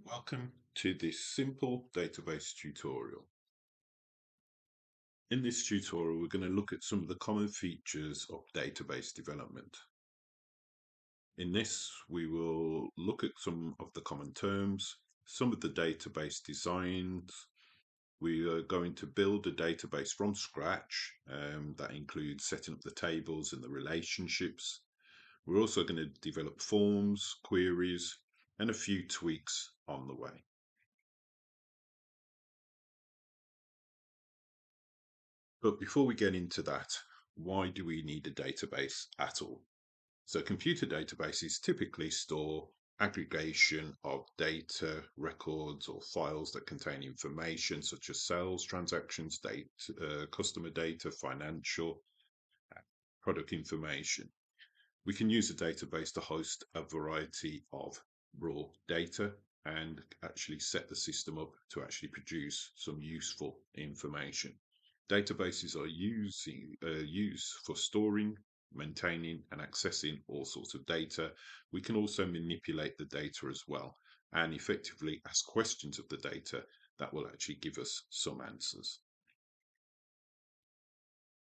Welcome to this simple database tutorial. In this tutorial, we're going to look at some of the common features of database development. In this, we will look at some of the common terms, some of the database designs. We are going to build a database from scratch. That includes setting up the tables and the relationships. We're also going to develop forms, queries, and a few tweaks on the way. But before we get into that, why do we need a database at all? So computer databases typically store aggregation of data, records, or files that contain information such as sales transactions, customer data, financial, product information. We can use a database to host a variety of raw data and actually set the system up to actually produce some useful information. Databases are used for storing, maintaining, and accessing all sorts of data. We can also manipulate the data as well and effectively ask questions of the data that will actually give us some answers.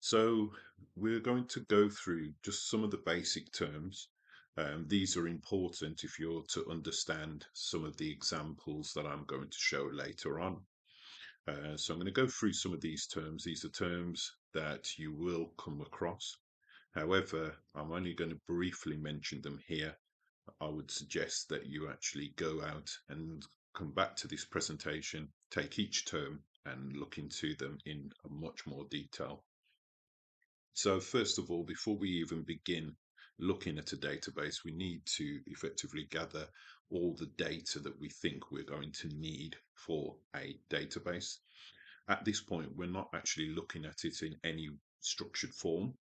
So we're going to go through just some of the basic terms. These are important if you're to understand some of the examples that I'm going to show later on. So I'm going to go through some of these terms. These are terms that you will come across. However, I'm only going to briefly mention them here. I would suggest that you actually go out and come back to this presentation, take each term and look into them in much more detail. So first of all, before we even begin looking at a database, we need to effectively gather all the data that we think we're going to need for a database. At this point, we're not actually looking at it in any structured form.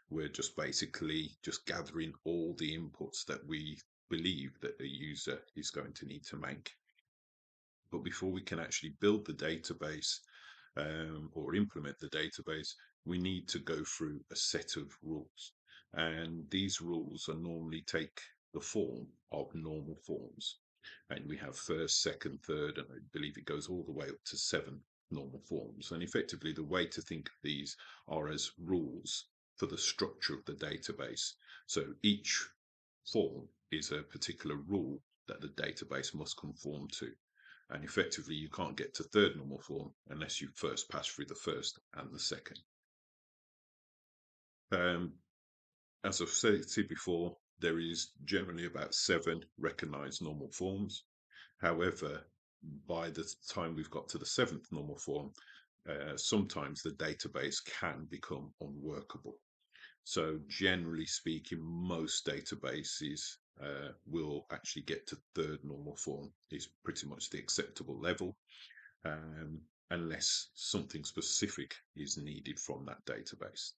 We're just basically just gathering all the inputs that we believe that the user is going to need to make. But before we can actually build the database or implement the database, we need to go through a set of rules. And these rules are normally take the form of normal forms. And we have first, second, third, and I believe it goes all the way up to 7 normal forms. And effectively, the way to think of these are as rules for the structure of the database. So each form is a particular rule that the database must conform to. And effectively, you can't get to third normal form unless you first pass through the first and the second. As I've said before, there is generally about 7 recognized normal forms. However, by the time we've got to the 7th normal form, sometimes the database can become unworkable. So generally speaking, most databases will actually get to third normal form is pretty much the acceptable level, unless something specific is needed from that database.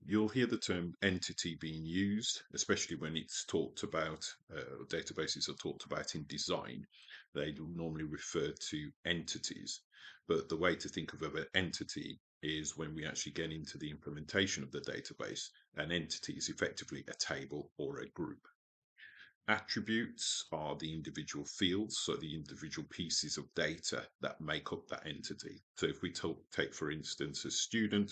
You'll hear the term entity being used, especially when it's talked about, databases are talked about in design. They normally refer to entities, but the way to think of an entity is when we actually get into the implementation of the database. An entity is effectively a table or a group. Attributes are the individual fields, so the individual pieces of data that make up that entity. So if we take, for instance, a student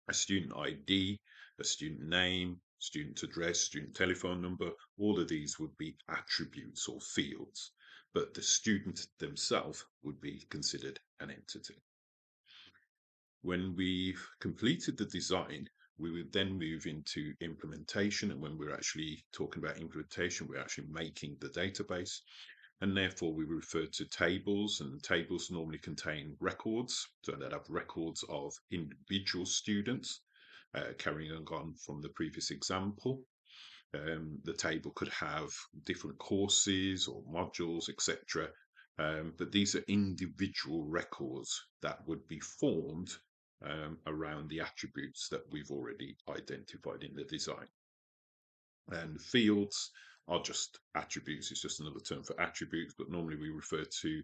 ID, a student name, student address, student telephone number, all of these would be attributes or fields, but the student themselves would be considered an entity. When we've completed the design, we would then move into implementation. And when we're actually talking about implementation, we're actually making the database. And therefore, we refer to tables, and tables normally contain records. So that have records of individual students, carrying on from the previous example. The table could have different courses or modules, etc. But these are individual records that would be formed around the attributes that we've already identified in the design. And fields are just attributes. It's just another term for attributes, but normally we refer to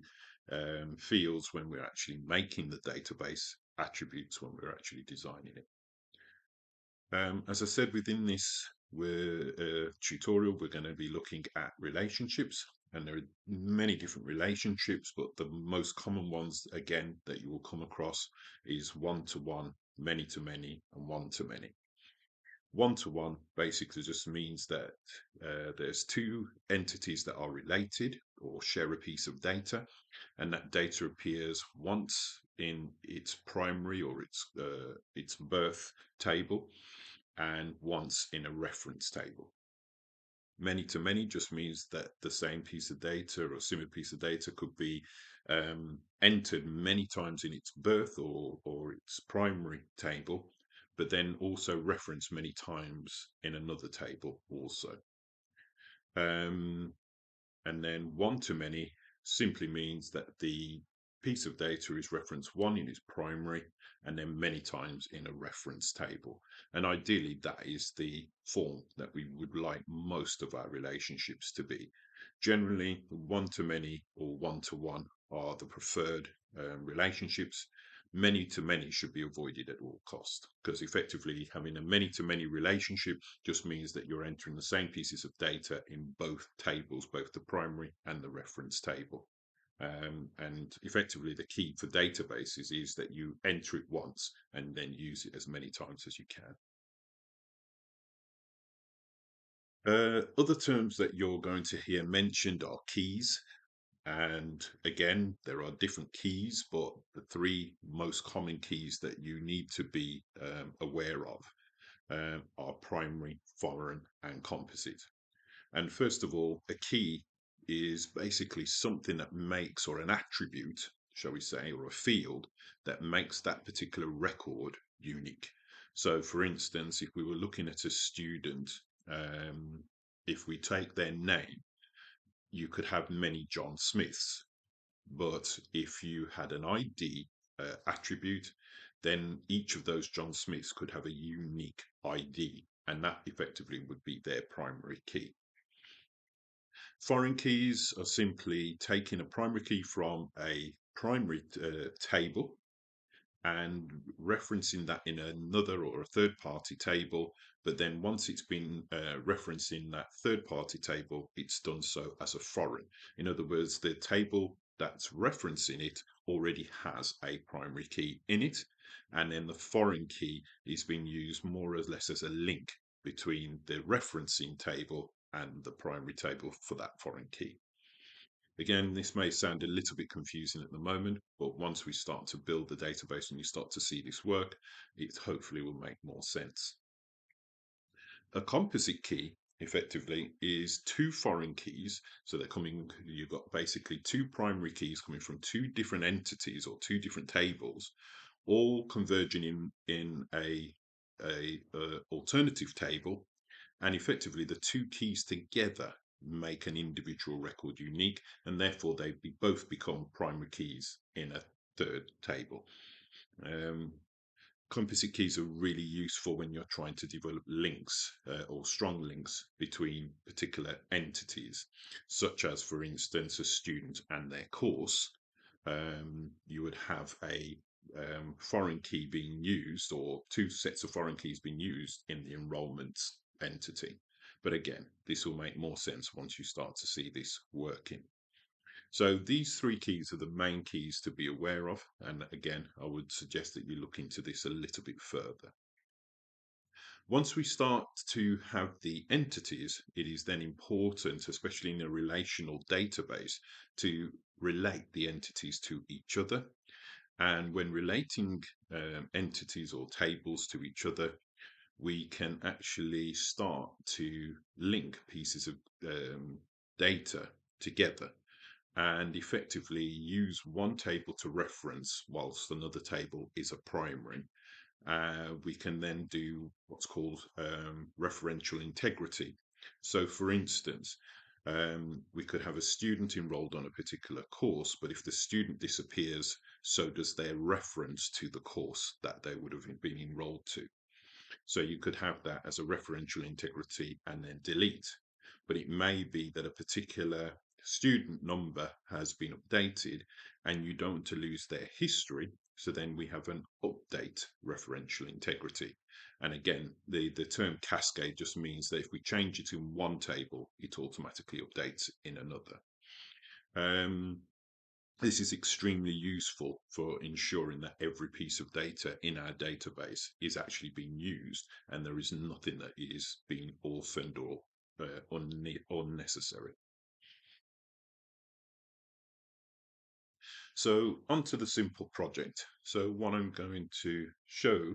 fields when we're actually making the database, attributes when we're actually designing it. As I said, within this tutorial, we're going to be looking at relationships, and there are many different relationships, but the most common ones, again, that you will come across is one-to-one, many-to-many, and one-to-many. One-to-one basically just means that there's two entities that are related or share a piece of data, and that data appears once in its primary or its birth table, and once in a reference table. Many-to-many just means that the same piece of data or a similar piece of data could be entered many times in its birth or its primary table, but then also referenced many times in another table also. And then one-to-many simply means that the piece of data is referenced one in its primary and then many times in a reference table. And ideally, that is the form that we would like most of our relationships to be. Generally, one-to-many or one-to-one are the preferred relationships. Many-to-many should be avoided at all cost, because effectively having a many-to-many relationship just means that you're entering the same pieces of data in both tables, both the primary and the reference table. And effectively, the key for databases is that you enter it once and then use it as many times as you can. Other terms that you're going to hear mentioned are keys. And again, there are different keys, but the three most common keys that you need to be aware of are primary, foreign, and composite. And first of all, a key is basically something that makes, or an attribute, shall we say, or a field that makes that particular record unique. So, for instance, if we were looking at a student, if we take their name, you could have many John Smiths. But if you had an ID attribute, then each of those John Smiths could have a unique ID, and that effectively would be their primary key. Foreign keys are simply taking a primary key from a primary table and referencing that in another or a third party table. But then once it's been referenced in that third party table, it's done so as a foreign. In other words, the table that's referencing it already has a primary key in it. And then the foreign key is being used more or less as a link between the referencing table and the primary table for that foreign key. Again, this may sound a little bit confusing at the moment, but once we start to build the database and you start to see this work, it hopefully will make more sense. A composite key effectively is two foreign keys. So they're coming, you've got basically two primary keys coming from two different entities or two different tables, all converging in a alternative table, and effectively the two keys together make an individual record unique, and therefore they both become primary keys in a third table. Composite keys are really useful when you're trying to develop links or strong links between particular entities, such as, for instance, a student and their course. You would have a foreign key being used, or two sets of foreign keys being used in the enrollment entity. But again, this will make more sense once you start to see this working. So these three keys are the main keys to be aware of. And again, I would suggest that you look into this a little bit further. Once we start to have the entities, it is then important, especially in a relational database, to relate the entities to each other. And when relating entities or tables to each other, we can actually start to link pieces of data together and effectively use one table to reference whilst another table is a primary. We can then do what's called referential integrity. So, for instance, we could have a student enrolled on a particular course, but if the student disappears, so does their reference to the course that they would have been enrolled to. So you could have that as a referential integrity and then delete. But it may be that a particular student number has been updated and you don't want to lose their history. So then we have an update referential integrity. And again, the term cascade just means that if we change it in one table, it automatically updates in another. This is extremely useful for ensuring that every piece of data in our database is actually being used and there is nothing that is being orphaned or unnecessary. So onto the simple project. So what I'm going to show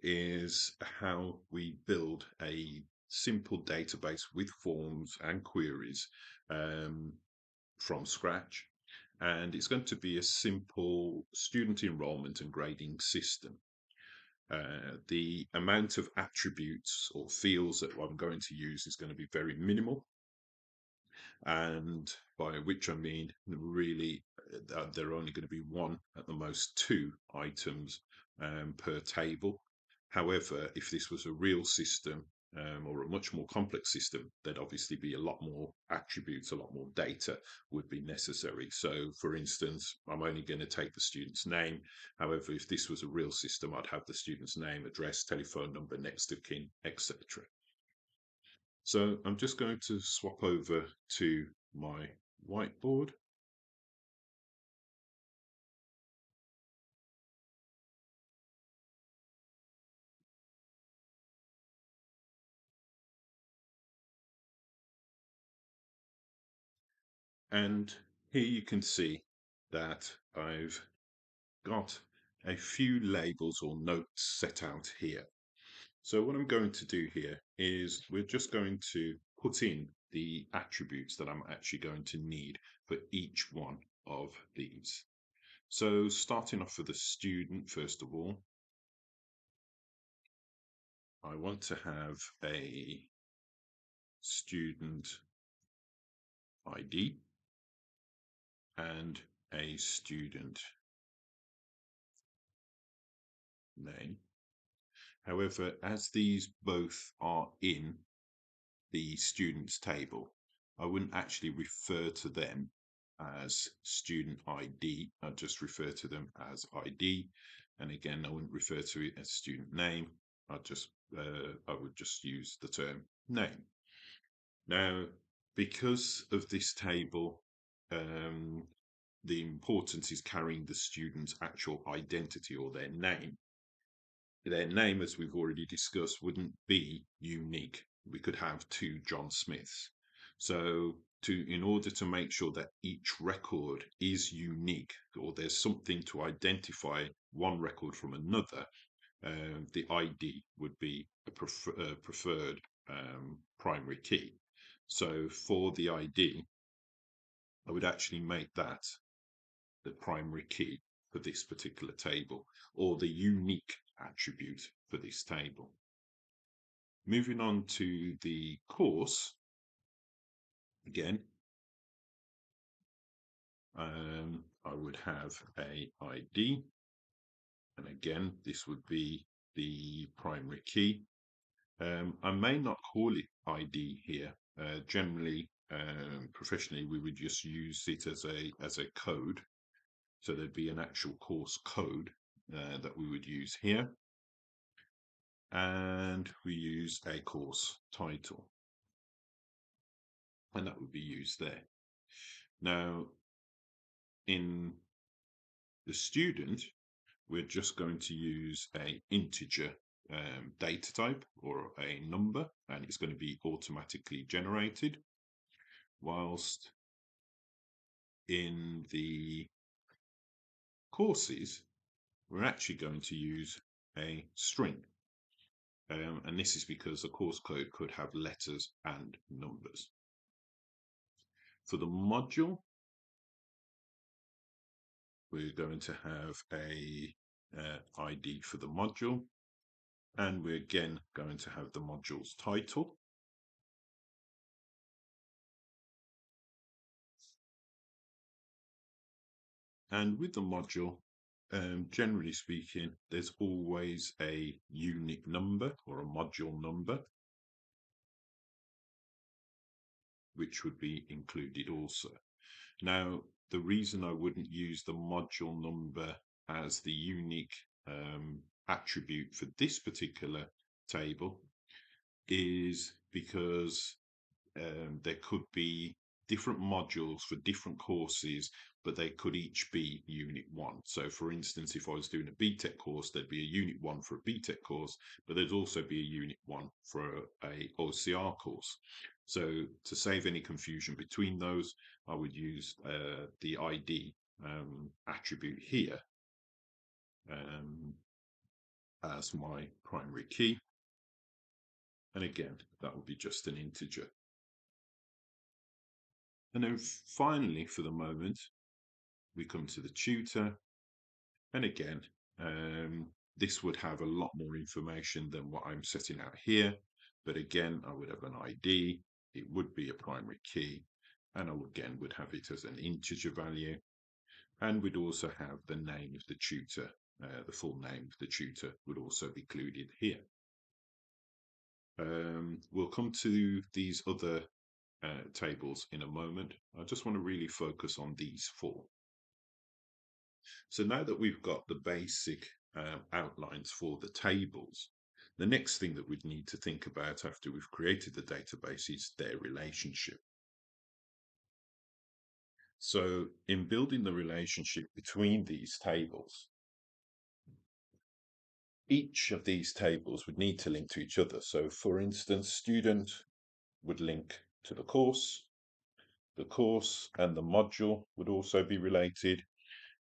is how we build a simple database with forms and queries from scratch. And it's going to be a simple student enrollment and grading system. The amount of attributes or fields that I'm going to use is going to be very minimal, and by which I mean really there are only going to be one, at the most two items per table. However, if this was a real system or a much more complex system, there'd obviously be a lot more attributes, a lot more data would be necessary. So for instance, I'm only going to take the student's name. However, if this was a real system, I'd have the student's name, address, telephone number, next of kin, etc. So I'm just going to swap over to my whiteboard. And here you can see that I've got a few labels or notes set out here. So what I'm going to do here is we're just going to put in the attributes that I'm actually going to need for each one of these. So starting off with the student, first of all, I want to have a student ID and a student name. However, as these both are in the students table, I wouldn't actually refer to them as student ID. I'd just refer to them as ID. And again, I wouldn't refer to it as student name. I would just use the term name. Now, because of this table, the importance is carrying the student's actual identity or their name. Their name, as we've already discussed, wouldn't be unique. We could have two John Smiths. So in order to make sure that each record is unique, or there's something to identify one record from another, the ID would be a preferred primary key. So for the ID, I would actually make that the primary key for this particular table, or the unique attribute for this table. Moving on to the course, again, I would have a ID, and again, this would be the primary key. I may not call it ID here. Generally, professionally, we would just use it as a code. So there'd be an actual course code that we would use here. And we use a course title. And that would be used there. Now, in the student, we're just going to use a integer data type or a number, and it's going to be automatically generated. Whilst in the courses, we're actually going to use a string. And this is because the course code could have letters and numbers. For the module, we're going to have a ID for the module, and we're again going to have the module's title. And with the module, generally speaking, there's always a unique number or a module number, which would be included also. Now, the reason I wouldn't use the module number as the unique attribute for this particular table is because there could be different modules for different courses, but they could each be Unit 1. So for instance, if I was doing a BTEC course, there'd be a Unit 1 for a BTEC course, but there'd also be a Unit 1 for a OCR course. So to save any confusion between those, I would use the ID attribute here as my primary key. And again, that would be just an integer. And then finally, for the moment, we come to the tutor. And again, this would have a lot more information than what I'm setting out here. But again, I would have an ID. It would be a primary key. And I again would have it as an integer value. And we'd also have the name of the tutor. The full name of the tutor would also be included here. We'll come to these other tables in a moment. I just want to really focus on these four. So now that we've got the basic outlines for the tables, the next thing that we'd need to think about after we've created the database is their relationship. So in building the relationship between these tables, each of these tables would need to link to each other. So for instance, student would link to the course and the module would also be related,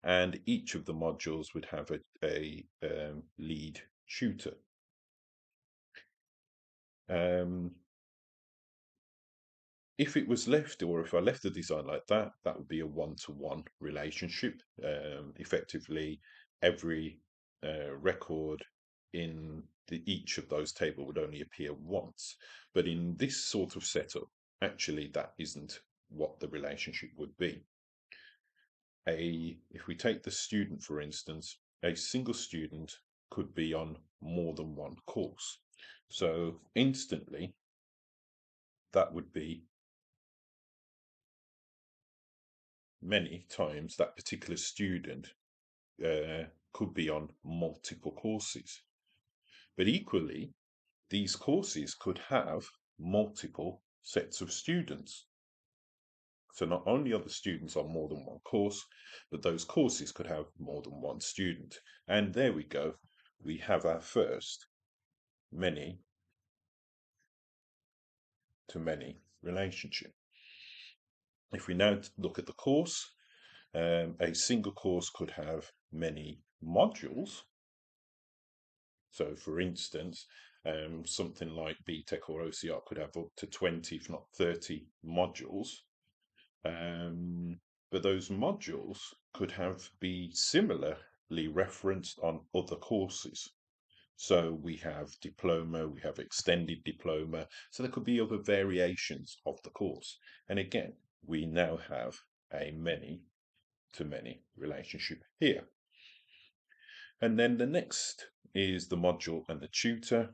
and each of the modules would have a lead tutor. If it was left, or if I left the design like that, that would be a one-to-one relationship. Effectively, every record in each of those tables would only appear once. But in this sort of setup, actually, that isn't what the relationship would be. If we take the student, for instance, a single student could be on more than one course. So instantly, that would be many times that particular student could be on multiple courses. But equally, these courses could have multiple sets of students. So not only are the students on more than one course, but those courses could have more than one student. And there we go. We have our first many to many relationship. If we now look at the course, a single course could have many modules. So for instance, something like BTEC or OCR could have up to 20, if not 30 modules. But those modules could be similarly referenced on other courses. So we have diploma, we have extended diploma. So there could be other variations of the course. And again, we now have a many-to-many relationship here. And then the next is the module and the tutor.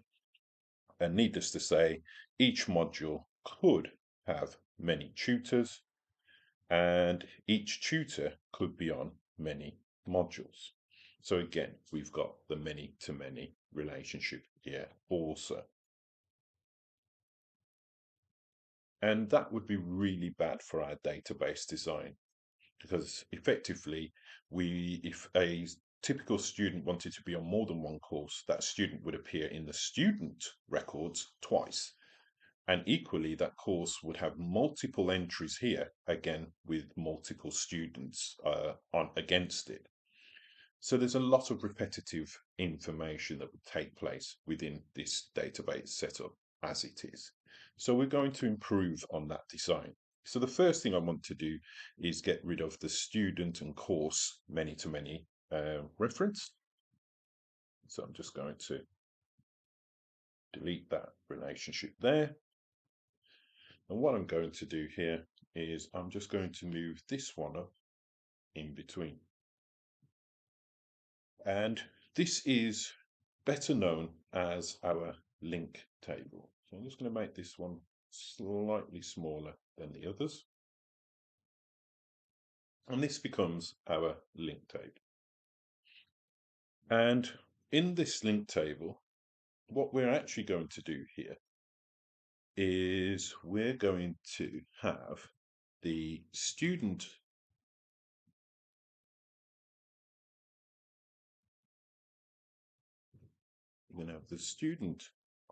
And needless to say, each module could have many tutors, and each tutor could be on many modules. So again, we've got the many-to-many relationship here also. And that would be really bad for our database design, because effectively, if a typical student wanted to be on more than one course, that student would appear in the student records twice. And equally, that course would have multiple entries here, again, with multiple students on against it. So there's a lot of repetitive information that would take place within this database setup as it is. So we're going to improve on that design. So the first thing I want to do is get rid of the student and course many-to-many reference. So I'm just going to delete that relationship there. And what I'm going to do here is I'm just going to move this one up in between. And this is better known as our link table. So I'm just going to make this one slightly smaller than the others. And this becomes our link table. And in this link table, what we're actually going to do here is we're going to have the student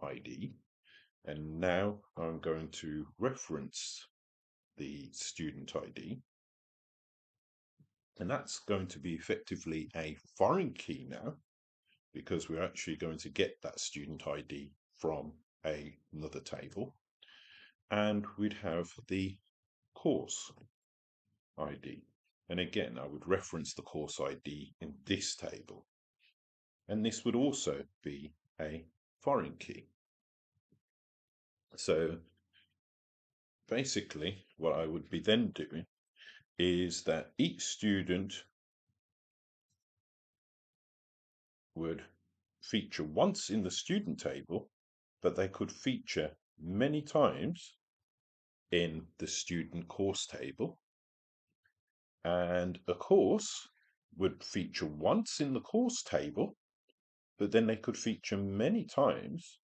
ID, and now I'm going to reference the student ID, and that's going to be effectively a foreign key now, because we're actually going to get that student ID from another table. And we'd have the course ID. And again, I would reference the course ID in this table. And this would also be a foreign key. So basically, what I would be then doing is that each student would feature once in the student table, but they could feature many times in the student course table. And a course would feature once in the course table, but then they could feature many times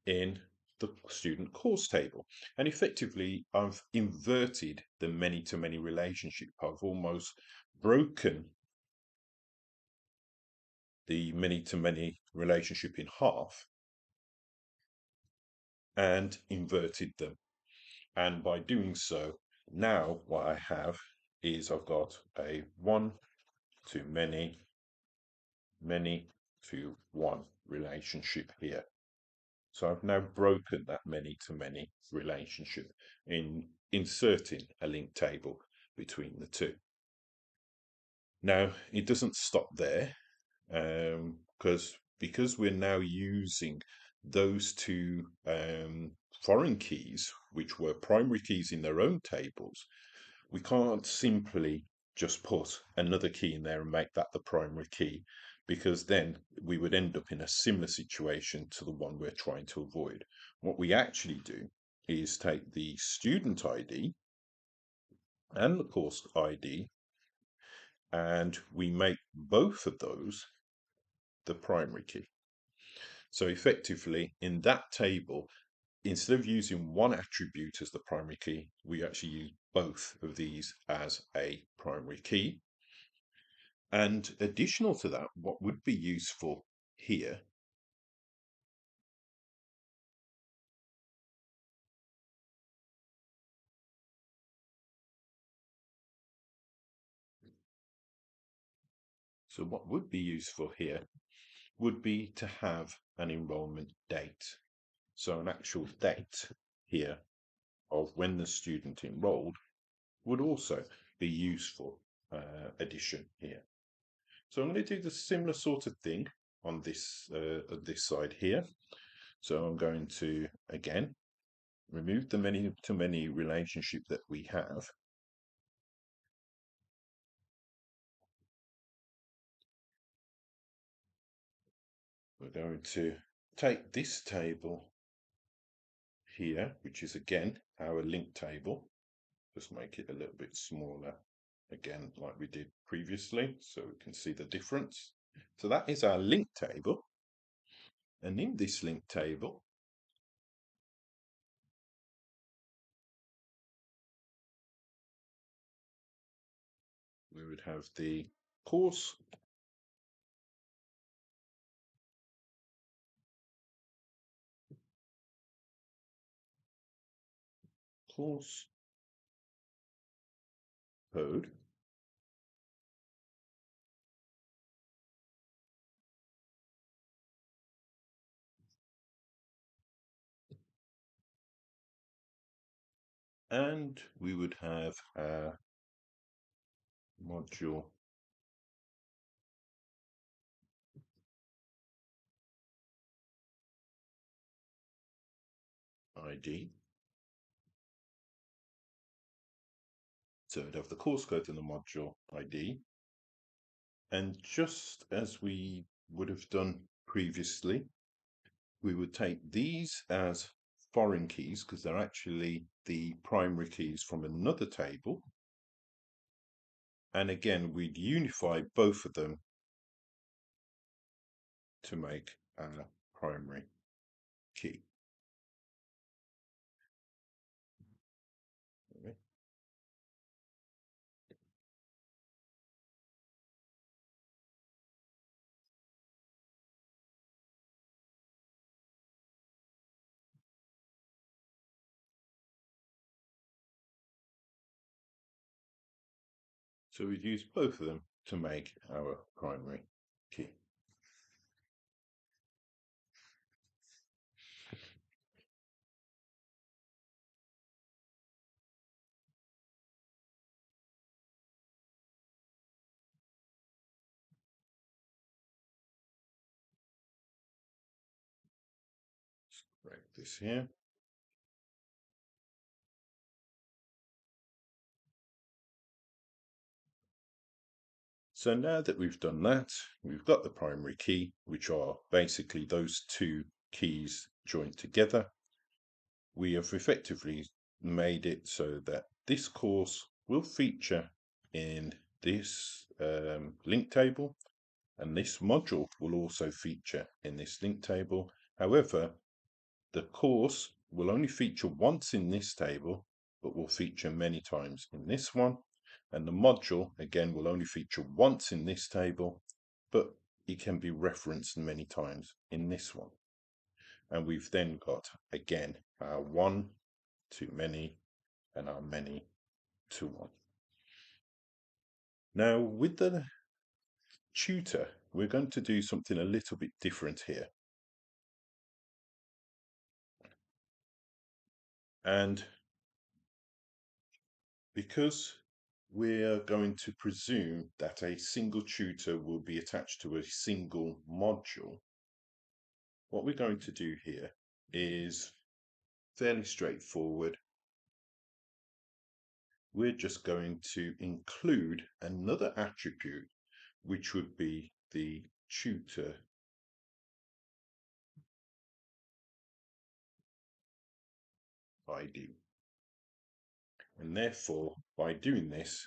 in the student course table. And effectively, I've inverted the many-to-many relationship. I've almost broken the many-to-many relationship in half and inverted them. And by doing so, now what I have is I've got a one-to-many, many-to-one relationship here. So I've now broken that many-to-many relationship in inserting a link table between the two. Now, it doesn't stop there, because we're now using those two foreign keys, which were primary keys in their own tables. We can't simply just put another key in there and make that the primary key, because then we would end up in a similar situation to the one we're trying to avoid. What we actually do is take the student ID and the course ID, and we make both of those the primary key. So effectively, in that table, instead of using one attribute as the primary key, we actually use both of these as a primary key. And additional to that, what would be useful here what would be useful here would be to have an enrollment date. So an actual date here of when the student enrolled would also be useful addition here. So I'm going to do the similar sort of thing on this side here. So I'm going to, again, remove the many-to-many relationship that we have. We're going to take this table here, which is again our link table, just make it a little bit smaller, again, like we did previously, so we can see the difference. So that is our link table. And in this link table, we would have the course code, and we would have our module ID. So we'd have the course code and the module ID. And just as we would have done previously, we would take these as foreign keys because they're actually the primary keys from another table. And again, we'd unify both of them to make our primary key. Okay. So we use both of them to make our primary key. Break this here. So now that we've done that, we've got the primary key, which are basically those two keys joined together. We have effectively made it so that this course will feature in this link table, and this module will also feature in this link table. However, the course will only feature once in this table, but will feature many times in this one. And the module, again, will only feature once in this table, but it can be referenced many times in this one. And we've then got, again, our one to many and our many to one. Now, with the tutor, we're going to do something a little bit different here. And because we're going to presume that a single tutor will be attached to a single module, what we're going to do here is fairly straightforward. We're just going to include another attribute, which would be the tutor ID. And therefore, by doing this,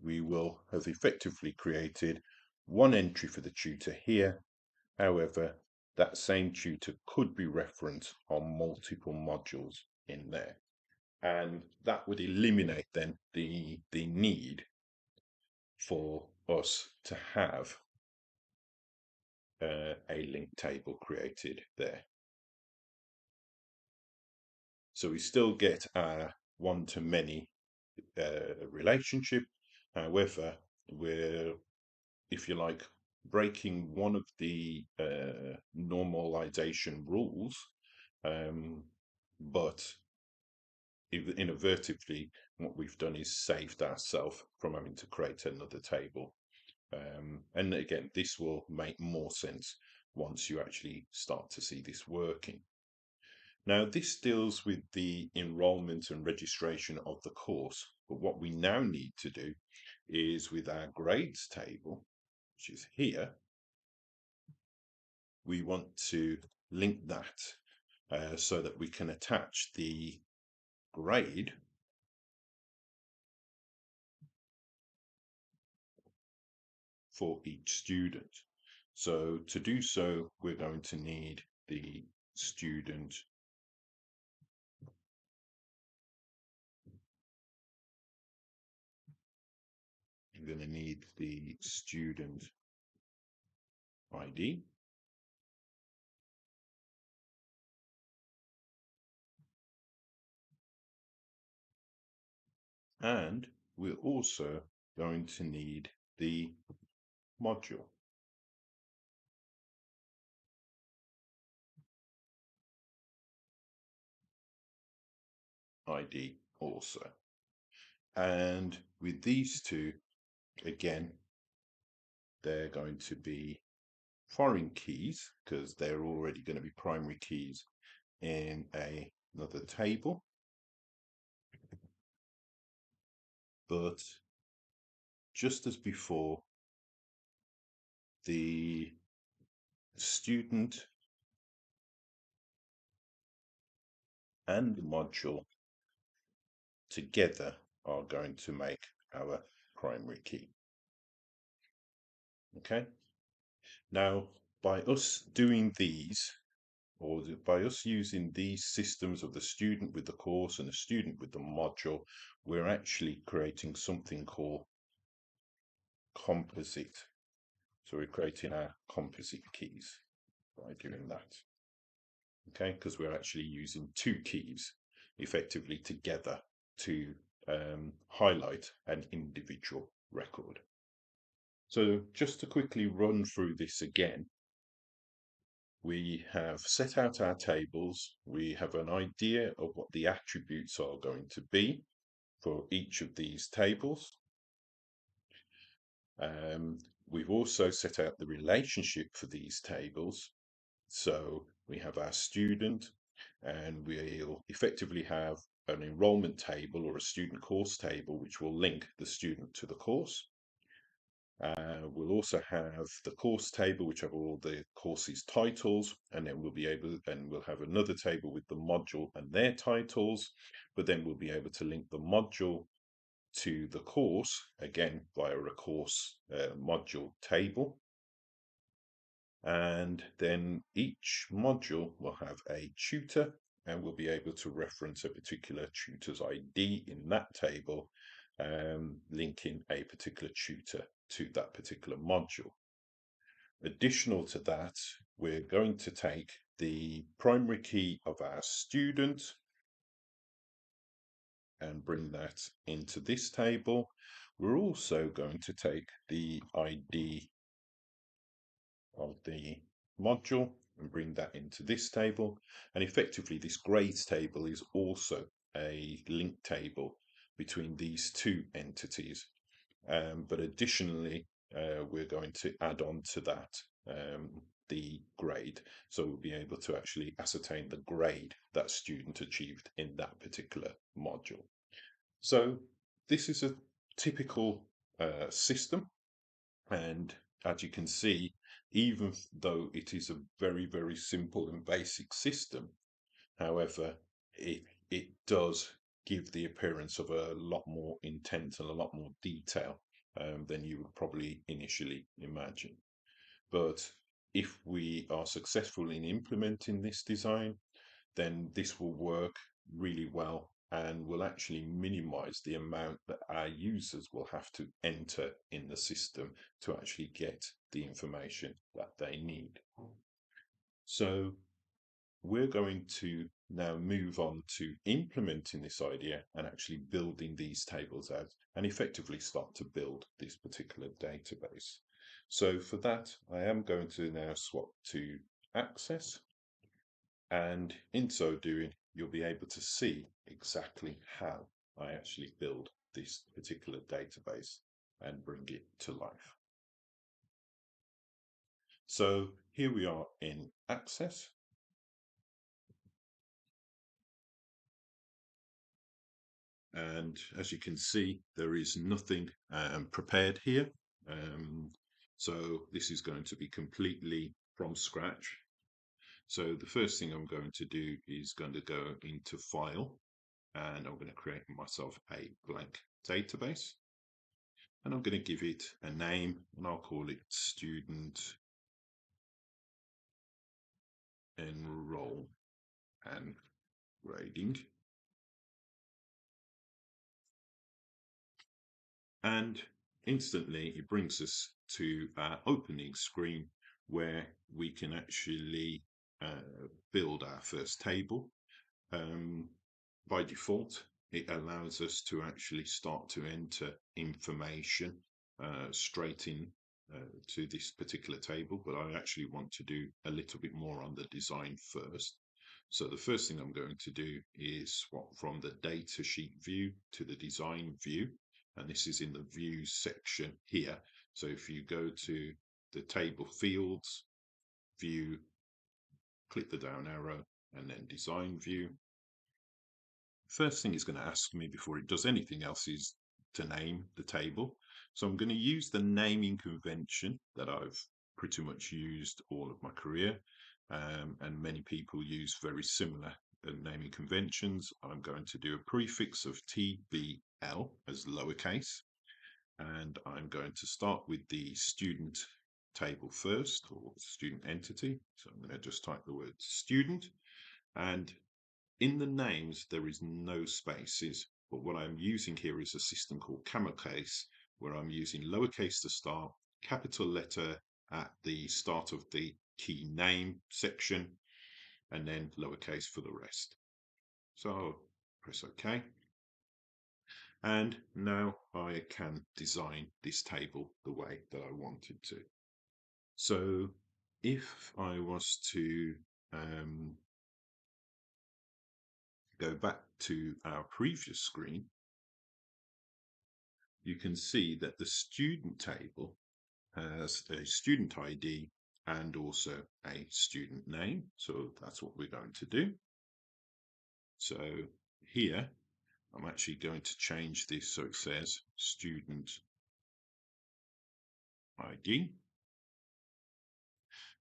we will have effectively created one entry for the tutor here. However, that same tutor could be referenced on multiple modules in there. And that would eliminate then the need for us to have a link table created there. So we still get our one-to-many relationship. However, we're, if you like, breaking one of the normalization rules, but inadvertently, what we've done is saved ourselves from having to create another table. And again, this will make more sense once you actually start to see this working. Now, this deals with the enrollment and registration of the course, but what we now need to do is with our grades table, which is here, we want to link that so that we can attach the grade for each student. So to do so, we're going to need the student You're going to need the student ID. And we're also going to need the module ID also. And with these two, again, they're going to be foreign keys because they're already going to be primary keys in another table. But just as before, the student and the module together are going to make our primary key. Okay. Now, By us doing these, or by us using these systems of the student with the course and the student with the module, we're actually creating something called composite. So we're creating our composite keys by doing that. Okay, because we're actually using two keys effectively together to highlight an individual record. So just to quickly run through this again, we have set out our tables. We have an idea of what the attributes are going to be for each of these tables. We've also set out the relationship for these tables. So we have our student, and we'll effectively have an enrollment table or a student course table, which will link the student to the course. We'll also have the course table, which have all the courses titles, and then we'll have another table with the module and their titles, but then we'll be able to link the module to the course, again, via a course module table. And then each module will have a tutor, and we'll be able to reference a particular tutor's ID in that table, linking a particular tutor to that particular module. Additional to that, we're going to take the primary key of our student and bring that into this table. We're also going to take the ID of the module and bring that into this table. And effectively, this grades table is also a link table between these two entities. But additionally, we're going to add on to that the grade. So we'll be able to actually ascertain the grade that student achieved in that particular module. So this is a typical system. And as you can see, even though it is a very, very simple and basic system, however, it does give the appearance of a lot more intent and a lot more detail than you would probably initially imagine. But if we are successful in implementing this design, then this will work really well and will actually minimize the amount that our users will have to enter in the system to actually get the information that they need. So we're going to now move on to implementing this idea and actually building these tables out and effectively start to build this particular database. So for that, I am going to now swap to Access, and in so doing, you'll be able to see exactly how I actually build this particular database and bring it to life. So here we are in Access. And as you can see, there is nothing prepared here. So this is going to be completely from scratch. So the first thing I'm going to do is going to go into File, and I'm going to create myself a blank database. And I'm going to give it a name, and I'll call it Student Enroll and Grading. And instantly it brings us to our opening screen where we can actually build our first table. By default, it allows us to actually start to enter information straight in to this particular table, but I actually want to do a little bit more on the design first. So the first thing I'm going to do is swap from the data sheet view to the design view, and this is in the views section here. So if you go to the table fields, view, click the down arrow, and then design view. First thing it's going to ask me before it does anything else is to name the table. So I'm going to use the naming convention that I've pretty much used all of my career, and many people use very similar naming conventions. I'm going to do a prefix of TBL as lowercase, and I'm going to start with the student table first, or student entity. So I'm going to just type the word student, and in the names there is no spaces, but what I'm using here is a system called camel case, where I'm using lowercase to start, capital letter at the start of the key name section, and then lowercase for the rest. So I'll press OK. And now I can design this table the way that I wanted to. So if I was to go back to our previous screen, you can see that the student table has a student ID and also a student name. So that's what we're going to do. So here, I'm actually going to change this so it says student ID.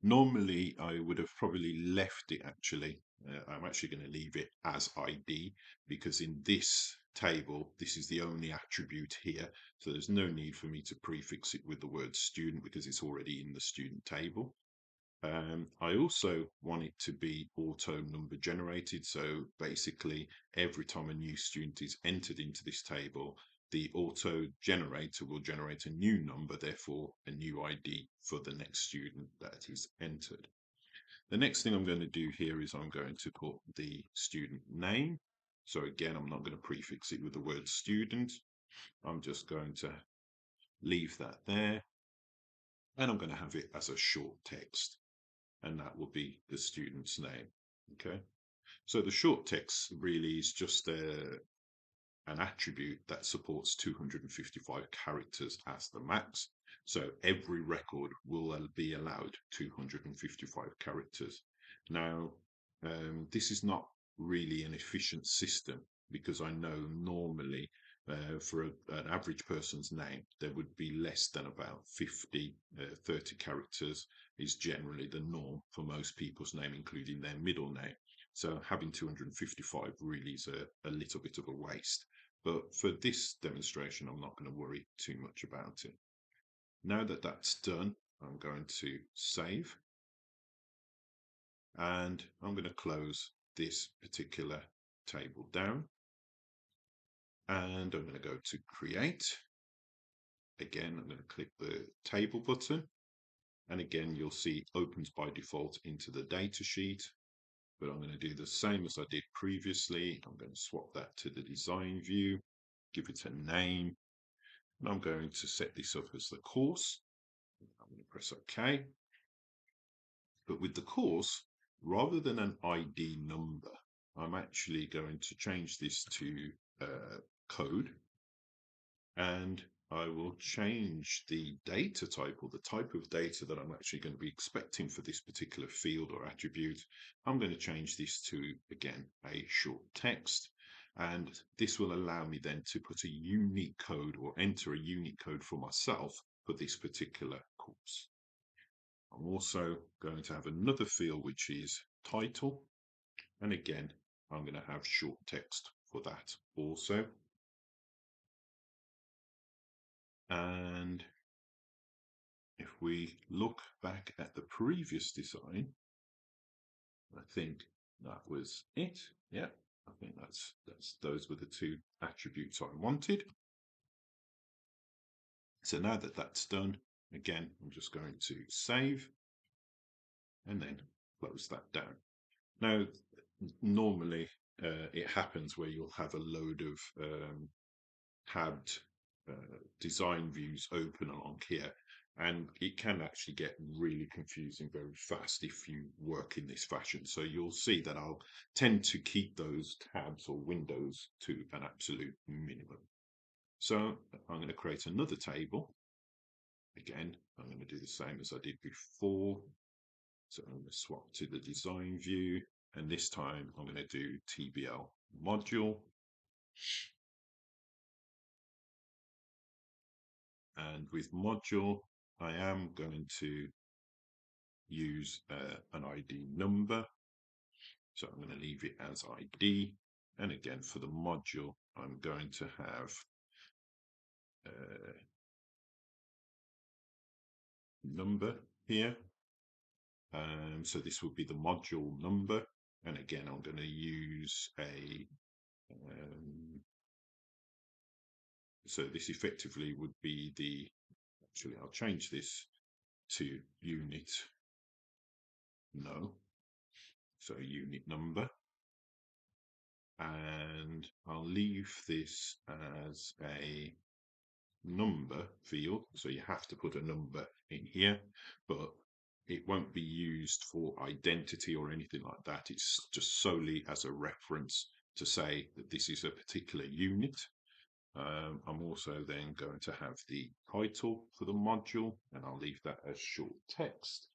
Normally, I would have probably left it actually. I'm actually going to leave it as ID because in this table, this is the only attribute here. So there's no need for me to prefix it with the word student because it's already in the student table. I also want it to be auto number generated. So basically, every time a new student is entered into this table, the auto generator will generate a new number, therefore a new ID for the next student that is entered. The next thing I'm going to do here is I'm going to put the student name. So again, I'm not going to prefix it with the word student. I'm just going to leave that there. And I'm going to have it as a short text. And that will be the student's name. Okay. So the short text really is just an attribute that supports 255 characters as the max. So every record will be allowed 255 characters. Now, this is not really an efficient system because I know normally for an average person's name, there would be less than about 30 characters is generally the norm for most people's name, including their middle name. So having 255 really is a little bit of a waste. But for this demonstration, I'm not going to worry too much about it. Now that that's done, I'm going to save. And I'm going to close this particular table down. And I'm going to go to create. Again, I'm going to click the table button. And again, you'll see opens by default into the data sheet. But I'm going to do the same as I did previously. I'm going to swap that to the design view, give it a name. And I'm going to set this up as the course. I'm going to press OK. But with the course, rather than an ID number, I'm actually going to change this to code. And I will change the data type or the type of data that I'm actually going to be expecting for this particular field or attribute. I'm going to change this to, again, a short text. And this will allow me then to put a unique code or enter a unique code for myself for this particular course. I'm also going to have another field which is title. And again, I'm going to have short text for that also. And if we look back at the previous design, I think that was it. Yeah, I think those were the two attributes I wanted. So now that that's done, again, I'm just going to save and then close that down. Now, normally it happens where you'll have a load of tabbed design views open along here, and it can actually get really confusing very fast if you work in this fashion. So you'll see that I'll tend to keep those tabs or windows to an absolute minimum. So I'm going to create another table. Again, I'm going to do the same as I did before. So I'm going to swap to the design view, and this time I'm going to do TBL module. And with module, I am going to use an ID number. So I'm going to leave it as ID. And again, for the module, I'm going to have number here. So this would be the module number. And again, I'm going to use so this effectively would be actually I'll change this to unit no. So unit number. And I'll leave this as a number field, so you have to put a number in here, but it won't be used for identity or anything like that. It's just solely as a reference to say that this is a particular unit. I'm also then going to have the title for the module, and I'll leave that as short text.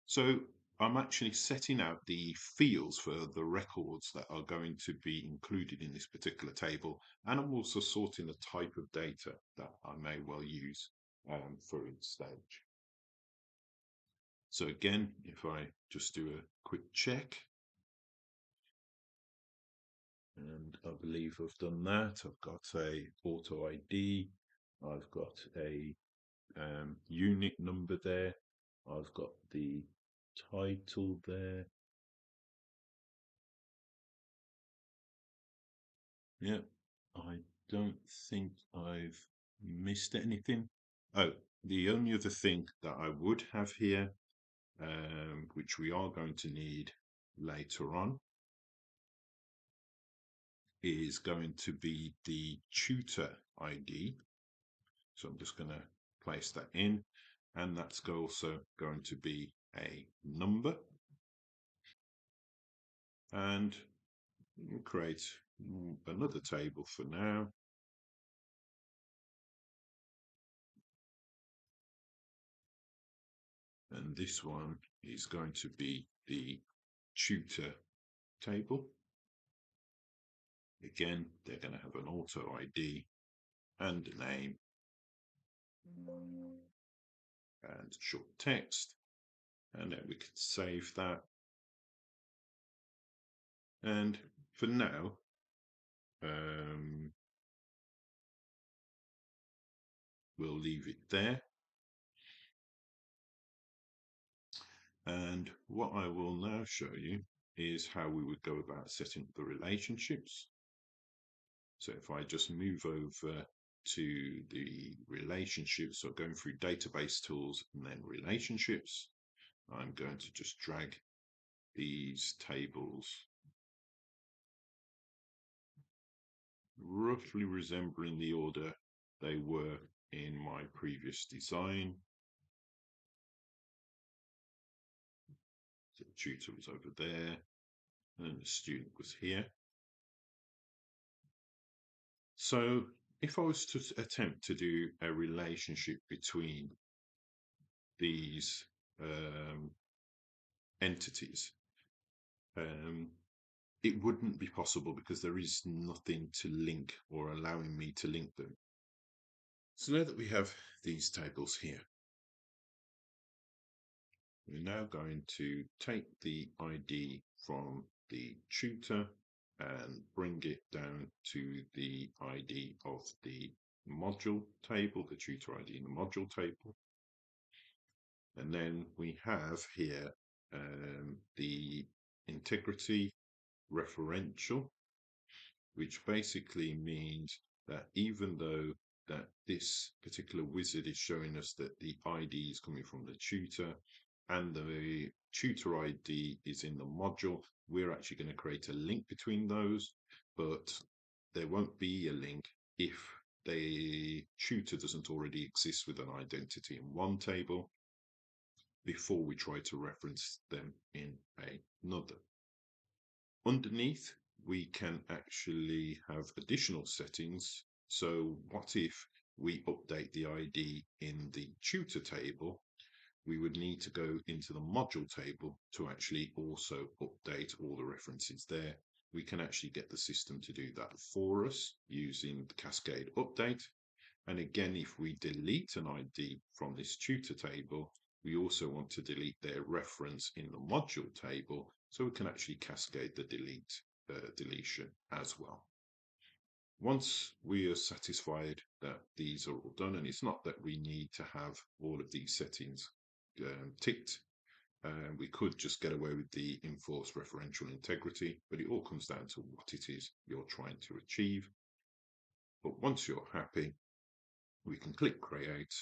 So I'm actually setting out the fields for the records that are going to be included in this particular table, and I'm also sorting the type of data that I may well use for each stage. So again, if I just do a quick check, and I believe I've done that. I've got a auto ID, I've got a unit number there, I've got the title there. Yeah, I don't think I've missed anything. Oh, the only other thing that I would have here, which we are going to need later on, is going to be the tutor ID. So I'm just going to place that in, and that's also going to be a number. And we'll create another table for now. And this one is going to be the tutor table. Again, they're going to have an auto ID and a name and short text. And then we can save that. And for now, we'll leave it there. And what I will now show you is how we would go about setting up the relationships. So if I just move over to the relationships, so going through database tools and then relationships, I'm going to just drag these tables roughly resembling the order they were in my previous design. So the tutor was over there and the student was here. So if I was to attempt to do a relationship between these entities, it wouldn't be possible because there is nothing to link or allowing me to link them. So now that we have these tables here, we're now going to take the ID from the tutor and bring it down to the ID of the module table, the tutor ID in the module table. And then we have here the integrity referential, which basically means that even though that this particular wizard is showing us that the ID is coming from the tutor and the tutor ID is in the module, we're actually going to create a link between those, but there won't be a link if the tutor doesn't already exist with an identity in one table before we try to reference them in another. Underneath, we can actually have additional settings. So what if we update the ID in the tutor table? We would need to go into the module table to actually also update all the references there. We can actually get the system to do that for us using the cascade update. And again, if we delete an ID from this tutor table, we also want to delete their reference in the module table, so we can actually cascade the deletion as well. Once we are satisfied that these are all done, and it's not that we need to have all of these settings ticked, we could just get away with the enforced referential integrity, but it all comes down to what it is you're trying to achieve. But once you're happy, we can click create,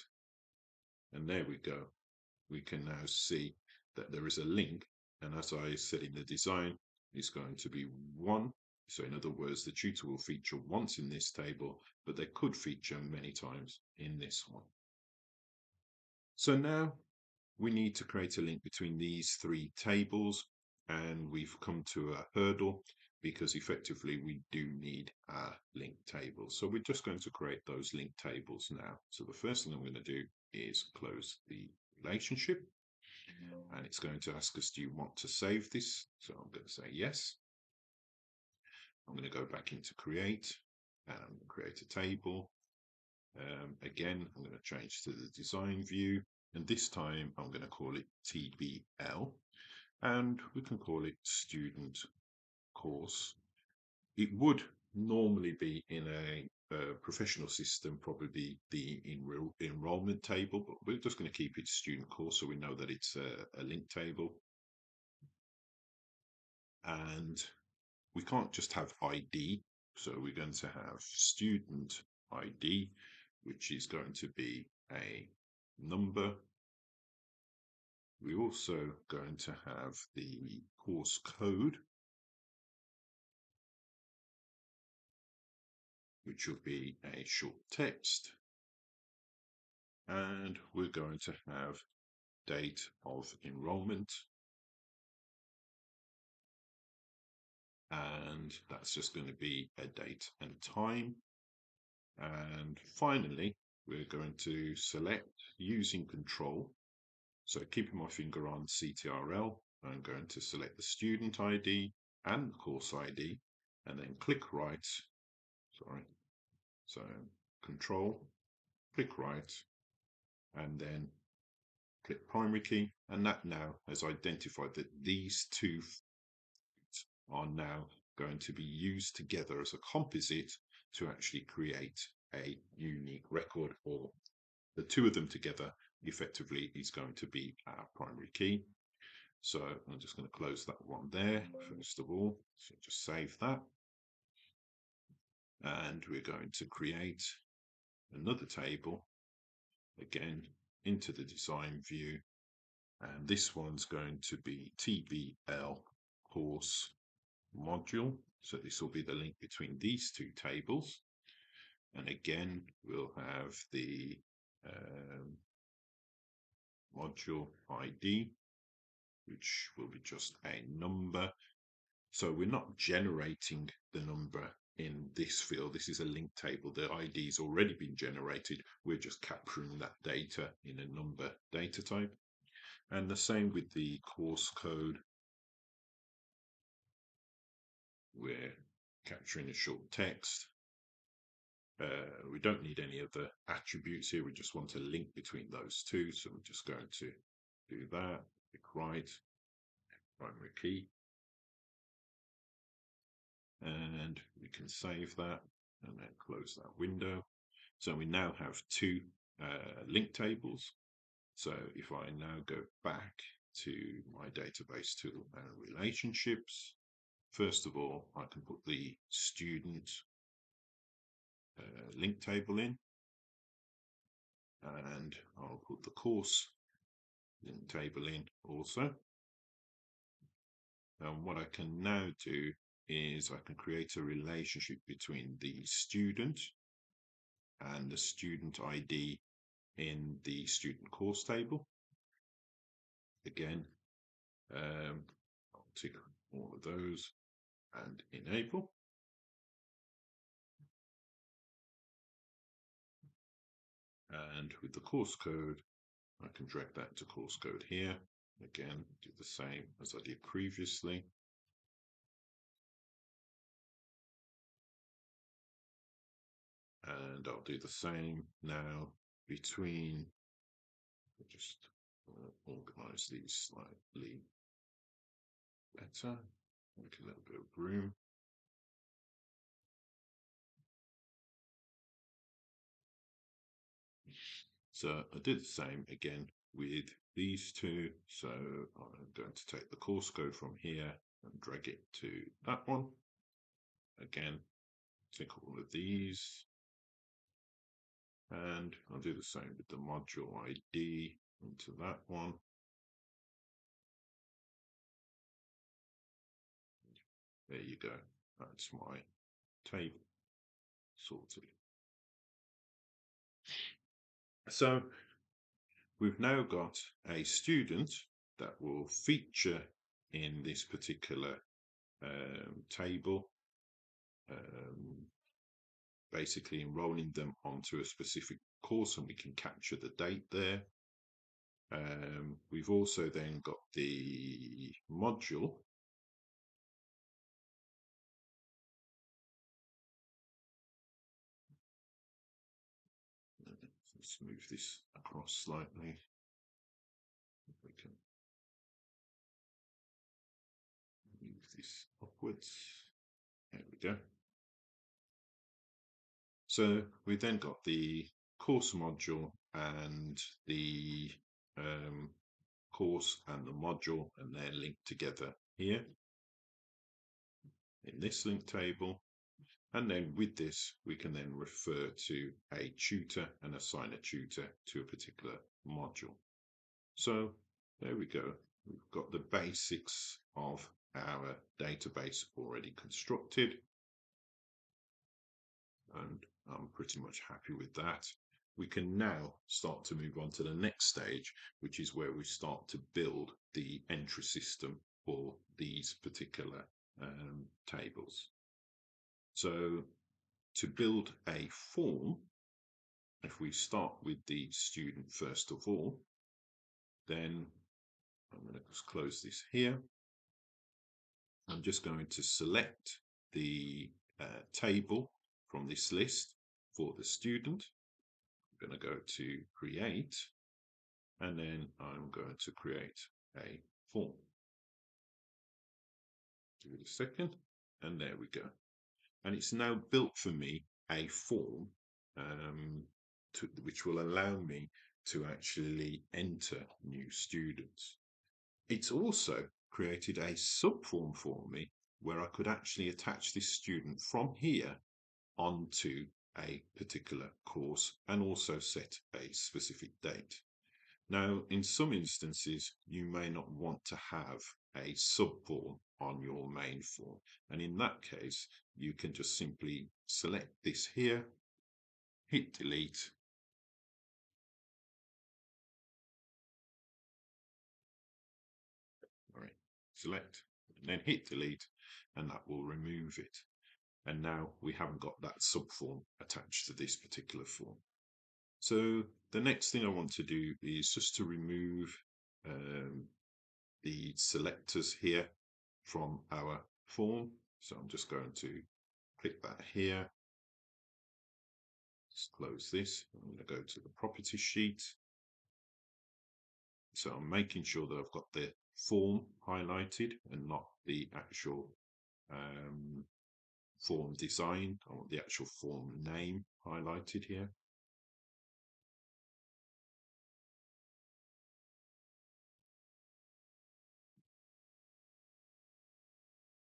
and there we go. We can now see that there is a link, and as I said in the design, it's going to be one. So in other words, the tutor will feature once in this table, but they could feature many times in this one. So now we need to create a link between these three tables, and we've come to a hurdle because effectively we do need a link table. So we're just going to create those link tables now. So the first thing I'm going to do is close the relationship, and it's going to ask us, do you want to save this? So I'm going to say yes. I'm going to go back into create and I'm going to create a table. Again, I'm going to change to the design view, and this time I'm going to call it TBL, and we can call it student course. It would normally be in a professional system, probably the enrollment table, but we're just going to keep it student course so we know that it's a link table. And we can't just have ID, so we're going to have student ID, which is going to be a number. We're also going to have the course code, which will be a short text, and we're going to have date of enrollment, and that's just going to be a date and time. And finally, we're going to select using control. So keeping my finger on CTRL, I'm going to select the student ID and the course ID, and then click right. So control, click right, and then click primary key. And that now has identified that these two are now going to be used together as a composite to actually create a unique record, or the two of them together effectively is going to be our primary key. So I'm just going to close that one there first of all. So just save that. And we're going to create another table, again into the design view. And this one's going to be TBL course module. So this will be the link between these two tables. And again, we'll have the module ID, which will be just a number. So we're not generating the number in this field. This is a link table. The ID has already been generated. We're just capturing that data in a number data type. And the same with the course code. We're capturing a short text. We don't need any other attributes here. We just want a link between those two. So we're just going to do that. Click right, primary key. And we can save that and then close that window. So we now have two link tables. So if I now go back to my database tool and relationships, first of all, I can put the student link table in, and I'll put the course link table in also. And what I can now do is I can create a relationship between the student and the student ID in the student course table. Again, I'll tick all of those and enable. And with the course code, I can drag that to course code here. Again, do the same as I did previously. And I'll do the same now between, just organize these slightly better, make a little bit of room. So I did the same again with these two. So I'm going to take the course code from here and drag it to that one. Again, tick all of these. And I'll do the same with the module ID into that one. There you go. That's my table sorted. So we've now got a student that will feature in this particular table, basically enrolling them onto a specific course, and we can capture the date there. We've also then got the module. Let's move this across slightly. We can move this upwards. There we go. So we then got the course module and the course and the module, and they're linked together here in this link table. And then with this, we can then refer to a tutor and assign a tutor to a particular module. So there we go. We've got the basics of our database already constructed. And I'm pretty much happy with that. We can now start to move on to the next stage, which is where we start to build the entry system for these particular tables. So to build a form, if we start with the student first of all, then I'm going to just close this here. I'm just going to select the table from this list for the student. I'm going to go to create, and then I'm going to create a form. Give it a second, and there we go. And it's now built for me a form which will allow me to actually enter new students. It's also created a subform for me where I could actually attach this student from here onto a particular course and also set a specific date. Now, in some instances, you may not want to have a subform on your main form. And in that case, you can just simply select this here, hit delete. All right, select, and then hit delete, and that will remove it. And now we haven't got that subform attached to this particular form. So the next thing I want to do is just to remove the selectors here from our form. So I'm just going to click that here. Let's close this. I'm going to go to the property sheet. So I'm making sure that I've got the form highlighted and not the actual form design. I want the actual form name highlighted here.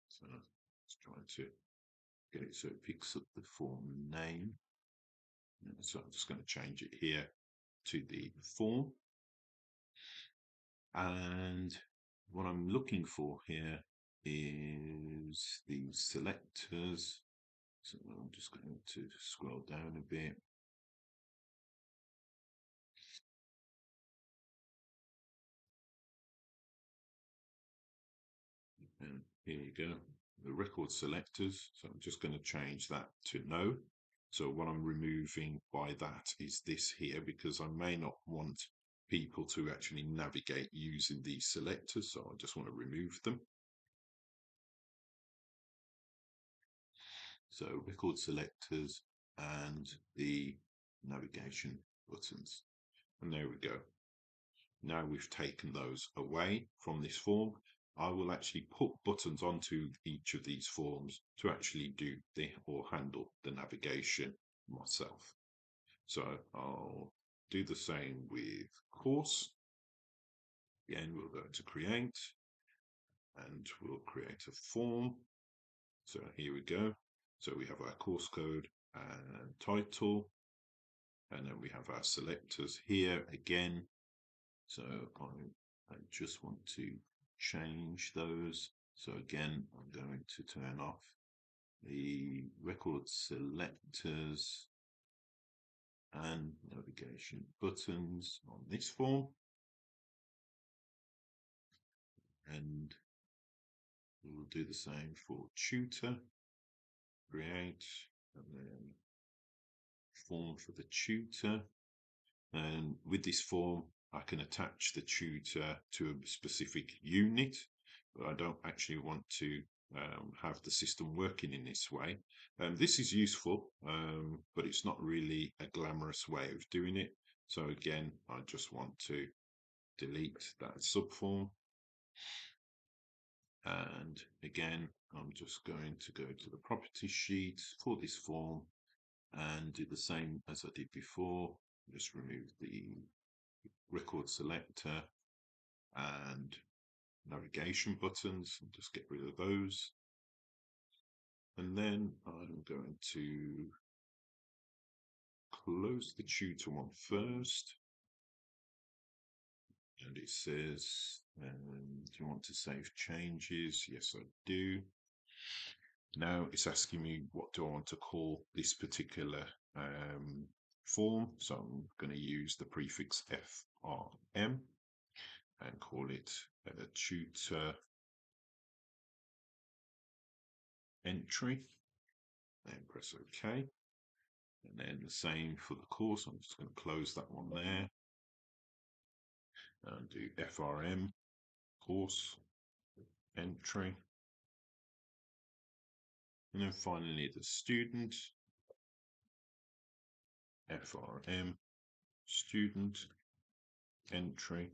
So let's try to get it so it picks up the form name. So I'm just going to change it here to the form. And what I'm looking for here is the selectors. So I'm just going to scroll down a bit. And here you go, the record selectors. So I'm just going to change that to no. So what I'm removing by that is this here, because I may not want people to actually navigate using these selectors. So I just want to remove them. So record selectors and the navigation buttons. And there we go. Now we've taken those away from this form. I will actually put buttons onto each of these forms to actually do or handle the navigation myself. So I'll do the same with course. Again, we'll go to create and we'll create a form. So here we go. So we have our course code and title, and then we have our selectors here again. So I just want to change those. So again, I'm going to turn off the record selectors and navigation buttons on this form. And we'll do the same for tutor, create, and then form for the tutor. And with this form, I can attach the tutor to a specific unit, but I don't actually want to have the system working in this way. This is useful, but it's not really a glamorous way of doing it. So again, I just want to delete that subform. And again, I'm just going to go to the property sheet for this form and do the same as I did before. Just remove the record selector and navigation buttons and just get rid of those. And then I'm going to close the tutor one first. And it says, do you want to save changes? Yes, I do. Now it's asking me what do I want to call this particular form. So I'm going to use the prefix FRM and call it a tutor entry. Then press OK. And then the same for the course. I'm just going to close that one there and do FRM course entry. And then finally the student, FRM student entry.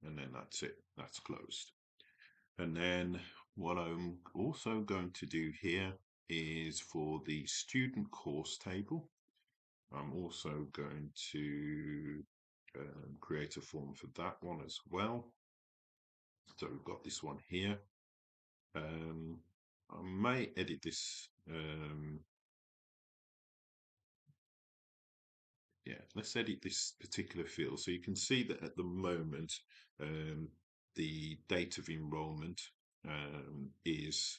And then that's it, that's closed. And then what I'm also going to do here is for the student course table, I'm also going to create a form for that one as well. So we've got this one here. I may edit this. Yeah, let's edit this particular field. So you can see that at the moment, the date of enrollment is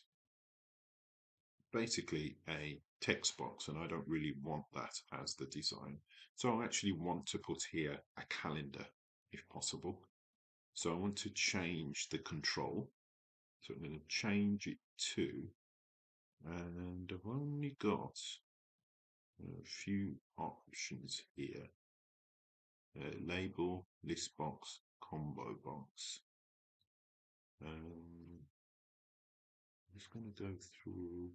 basically a text box, and I don't really want that as the design. So I actually want to put here a calendar if possible. So I want to change the control. So I'm going to change it to, and I've only got a few options here. Label, list box, combo box. I'm just going to go through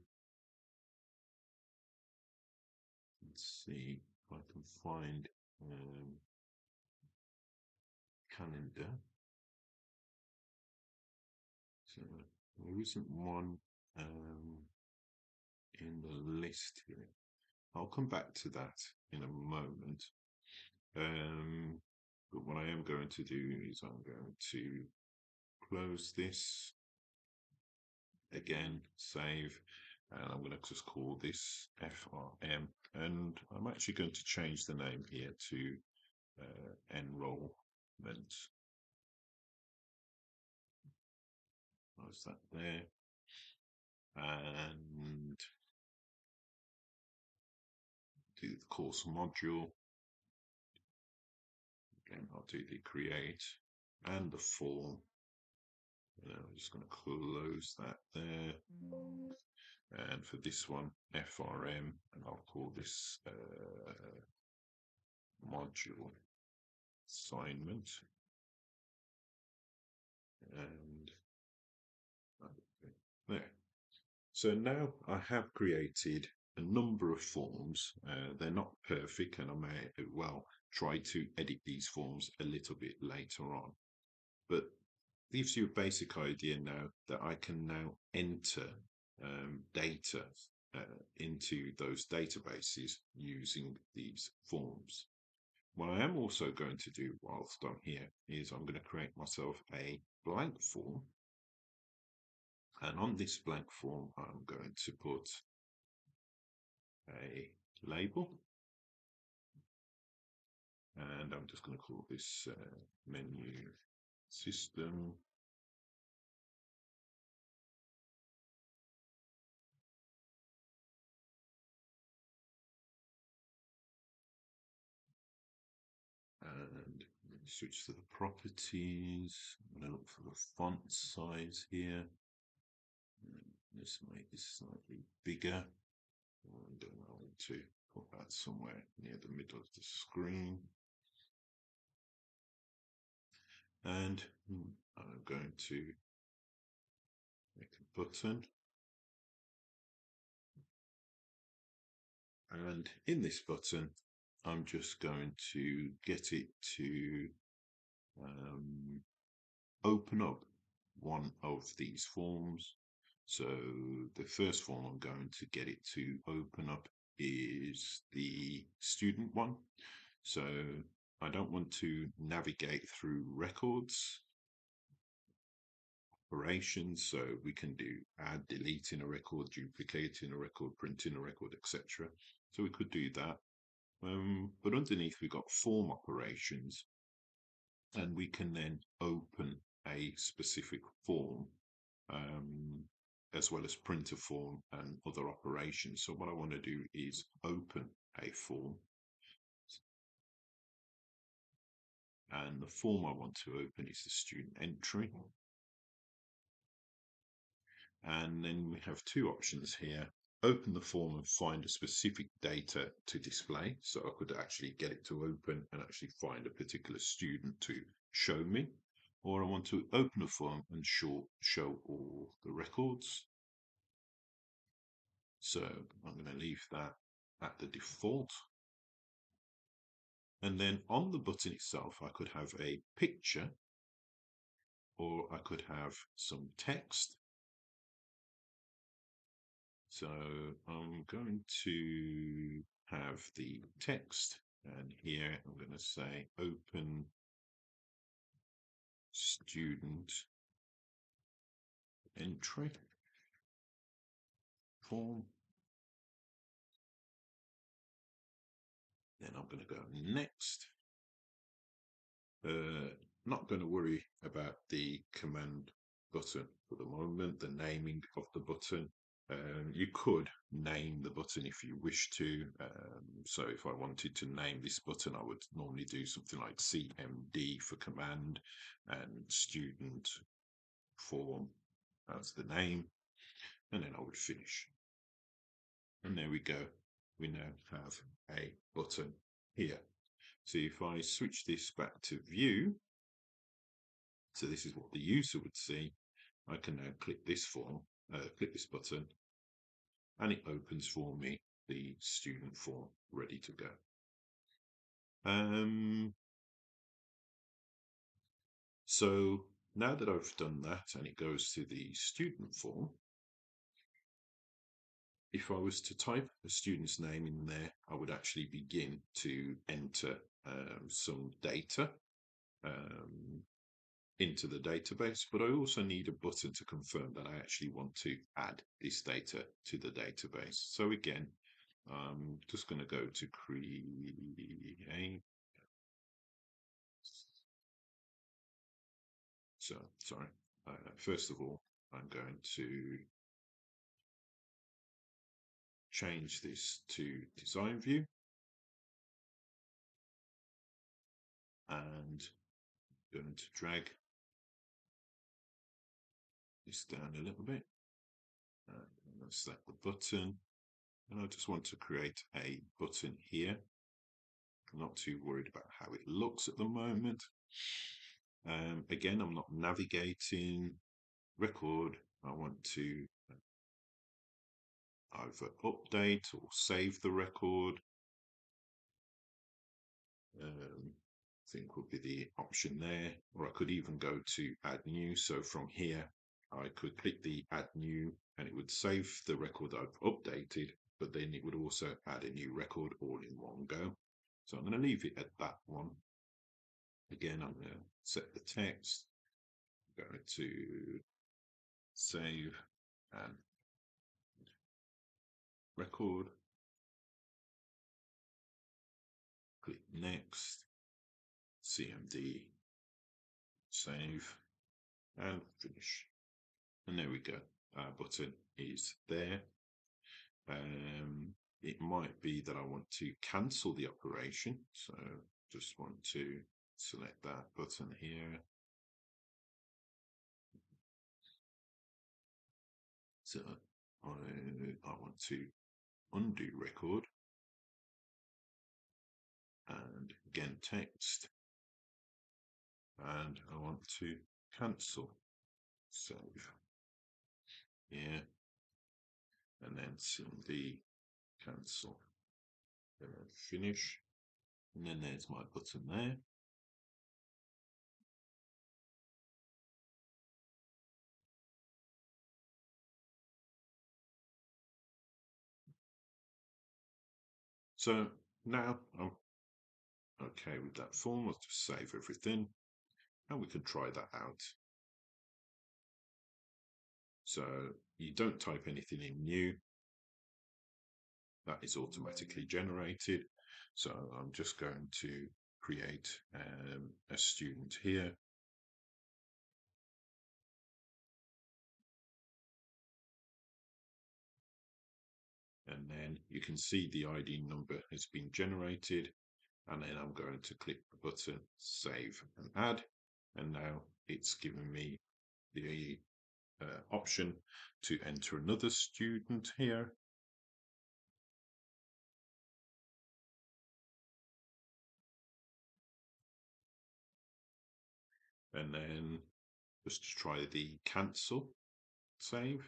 and see if I can find calendar. So there isn't one in the list here. I'll come back to that in a moment. But what I am going to do is I'm going to close this, again, save, and I'm going to just call this FRM, and I'm actually going to change the name here to enrollment. Close that there, and do the course module. Again, I'll do the create and the form. And I'm just going to close that there. And for this one, FRM, and I'll call this module assignment. And there. So now I have created a number of forms. They're not perfect, and I may well try to edit these forms a little bit later on. But gives you a basic idea now that I can now enter data into those databases using these forms. What I am also going to do whilst I'm here is I'm going to create myself a blank form. And on this blank form, I'm going to put a label. And I'm just going to call this menu system. And switch to the properties. I'm going to look for the font size here. Let's make this slightly bigger. And then I want to put that somewhere near the middle of the screen. And I'm going to make a button. And in this button, I'm just going to get it to open up one of these forms. So the first form I'm going to get it to open up is the student one. So I don't want to navigate through records, operations. So we can do add, deleting a record, duplicating a record, printing a record, etc. So we could do that. But underneath we've got form operations, and we can then open a specific form as well as print a form and other operations. So what I want to do is open a form, and the form I want to open is the student entry. And then we have two options here: open the form and find a specific data to display. So I could actually get it to open and actually find a particular student to show me. Or I want to open a form and show all the records. So I'm going to leave that at the default. And then on the button itself, I could have a picture, or I could have some text. So I'm going to have the text, and here I'm going to say open student entry form. Then I'm going to go next. Not going to worry about the command button for the moment, the naming of the button. You could name the button if you wish to. So if I wanted to name this button, I would normally do something like CMD for command and student form as the name, and then I would finish. And there we go. We now have a button here. So if I switch this back to view, so this is what the user would see. I can now click this form, click this button, and it opens for me the student form ready to go. So now that I've done that and it goes to the student form, if I was to type a student's name in there, I would actually begin to enter some data into the database, but I also need a button to confirm that I actually want to add this data to the database. So again, I'm just going to go to create. So, sorry. First of all, I'm going to change this to design view, and I'm going to drag this down a little bit. Select the button, and I just want to create a button here. I'm not too worried about how it looks at the moment. Again, I'm not navigating record. I want to either update or save the record. I think would be the option there, or I could even go to add new. So from here, I could click the add new and it would save the record that I've updated, but then it would also add a new record all in one go. So I'm going to leave it at that one. Again, I'm going to set the text, go to save and record, click next, CMD, save, and finish. And there we go. Our button is there. It might be that I want to cancel the operation. So just want to select that button here. So I want to undo record. And again, text. And I want to cancel. Save. Yeah. And then CMD, cancel. And then finish. And then there's my button there. So now I'm okay with that form. I'll just save everything and we can try that out. So you don't type anything in new. That is automatically generated. So I'm just going to create a student here. And then you can see the ID number has been generated. And then I'm going to click the button, save and add. And now it's given me the option to enter another student here. And then just to try the cancel, save.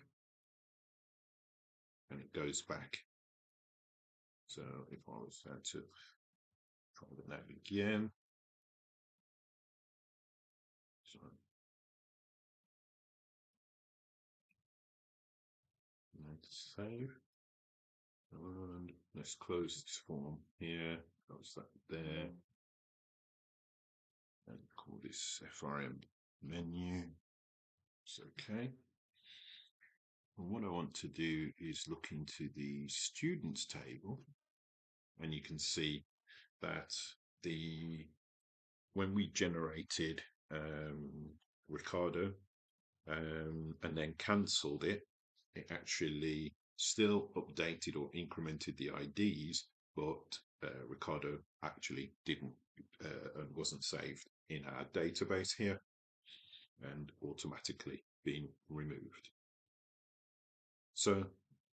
And it goes back. So if I was to try that again. So let's save. And let's close this form here, close that there. And call this FRM menu. It's okay. And what I want to do is look into the students table, and you can see that when we generated Ricardo and then cancelled it, it actually still updated or incremented the IDs, but Ricardo actually didn't and wasn't saved in our database here and automatically being removed. So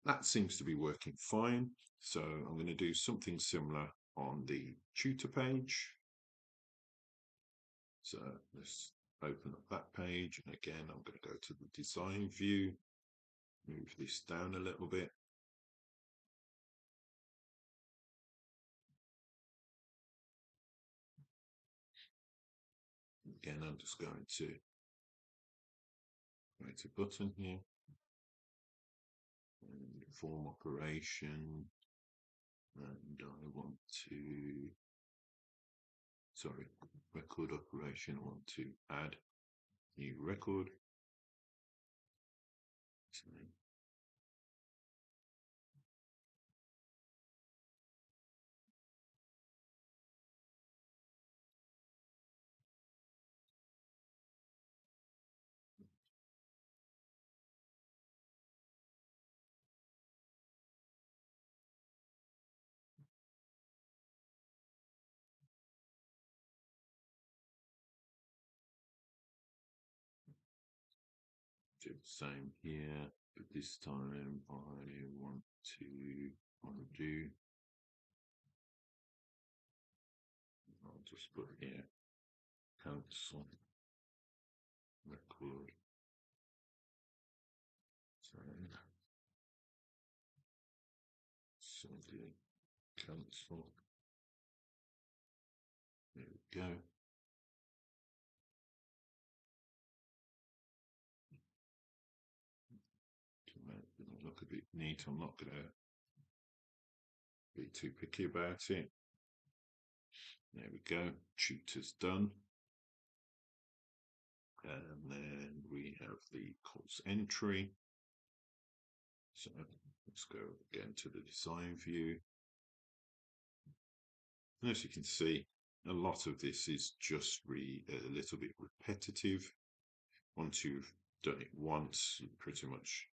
that seems to be working fine. So I'm going to do something similar on the tutor page. So let's open up that page. And again, I'm going to go to the design view, move this down a little bit. Again, I'm just going to create a button here. And form operation. And I want to, sorry, record operation. I want to add new record. So do the same here, but this time I want to undo. I'll just put here cancel record. So simply cancel. There we go. neat. I'm not going to be too picky about it. There we go. Tutor's done. And then we have the course entry. So let's go again to the design view. And as you can see, a lot of this is just a little bit repetitive. Once you've done it once, you're pretty much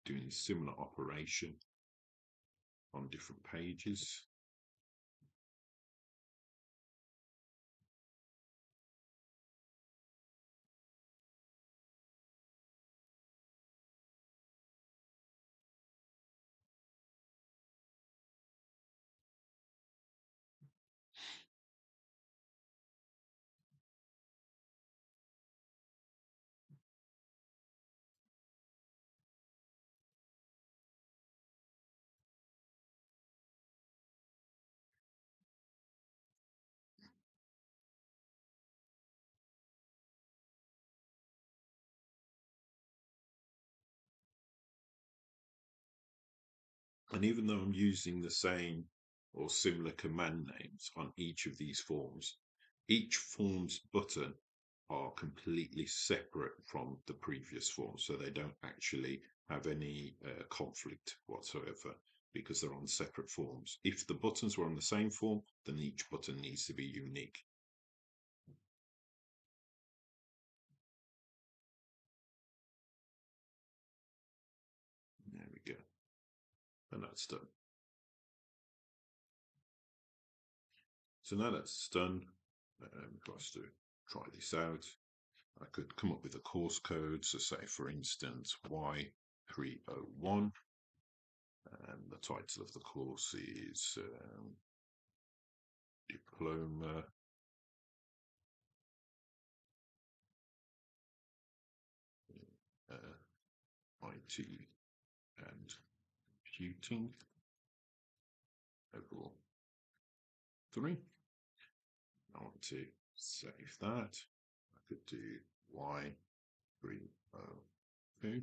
doing a similar operation on different pages. And even though I'm using the same or similar command names on each of these forms, each form's button are completely separate from the previous form. So they don't actually have any conflict whatsoever because they're on separate forms. If the buttons were on the same form, then each button needs to be unique. There we go. And that's done. So now that's done, for us to try this out, I could come up with a course code. So say, for instance, Y301. And the title of the course is Diploma IT and Computing Level 3. I want to save that. I could do Y302.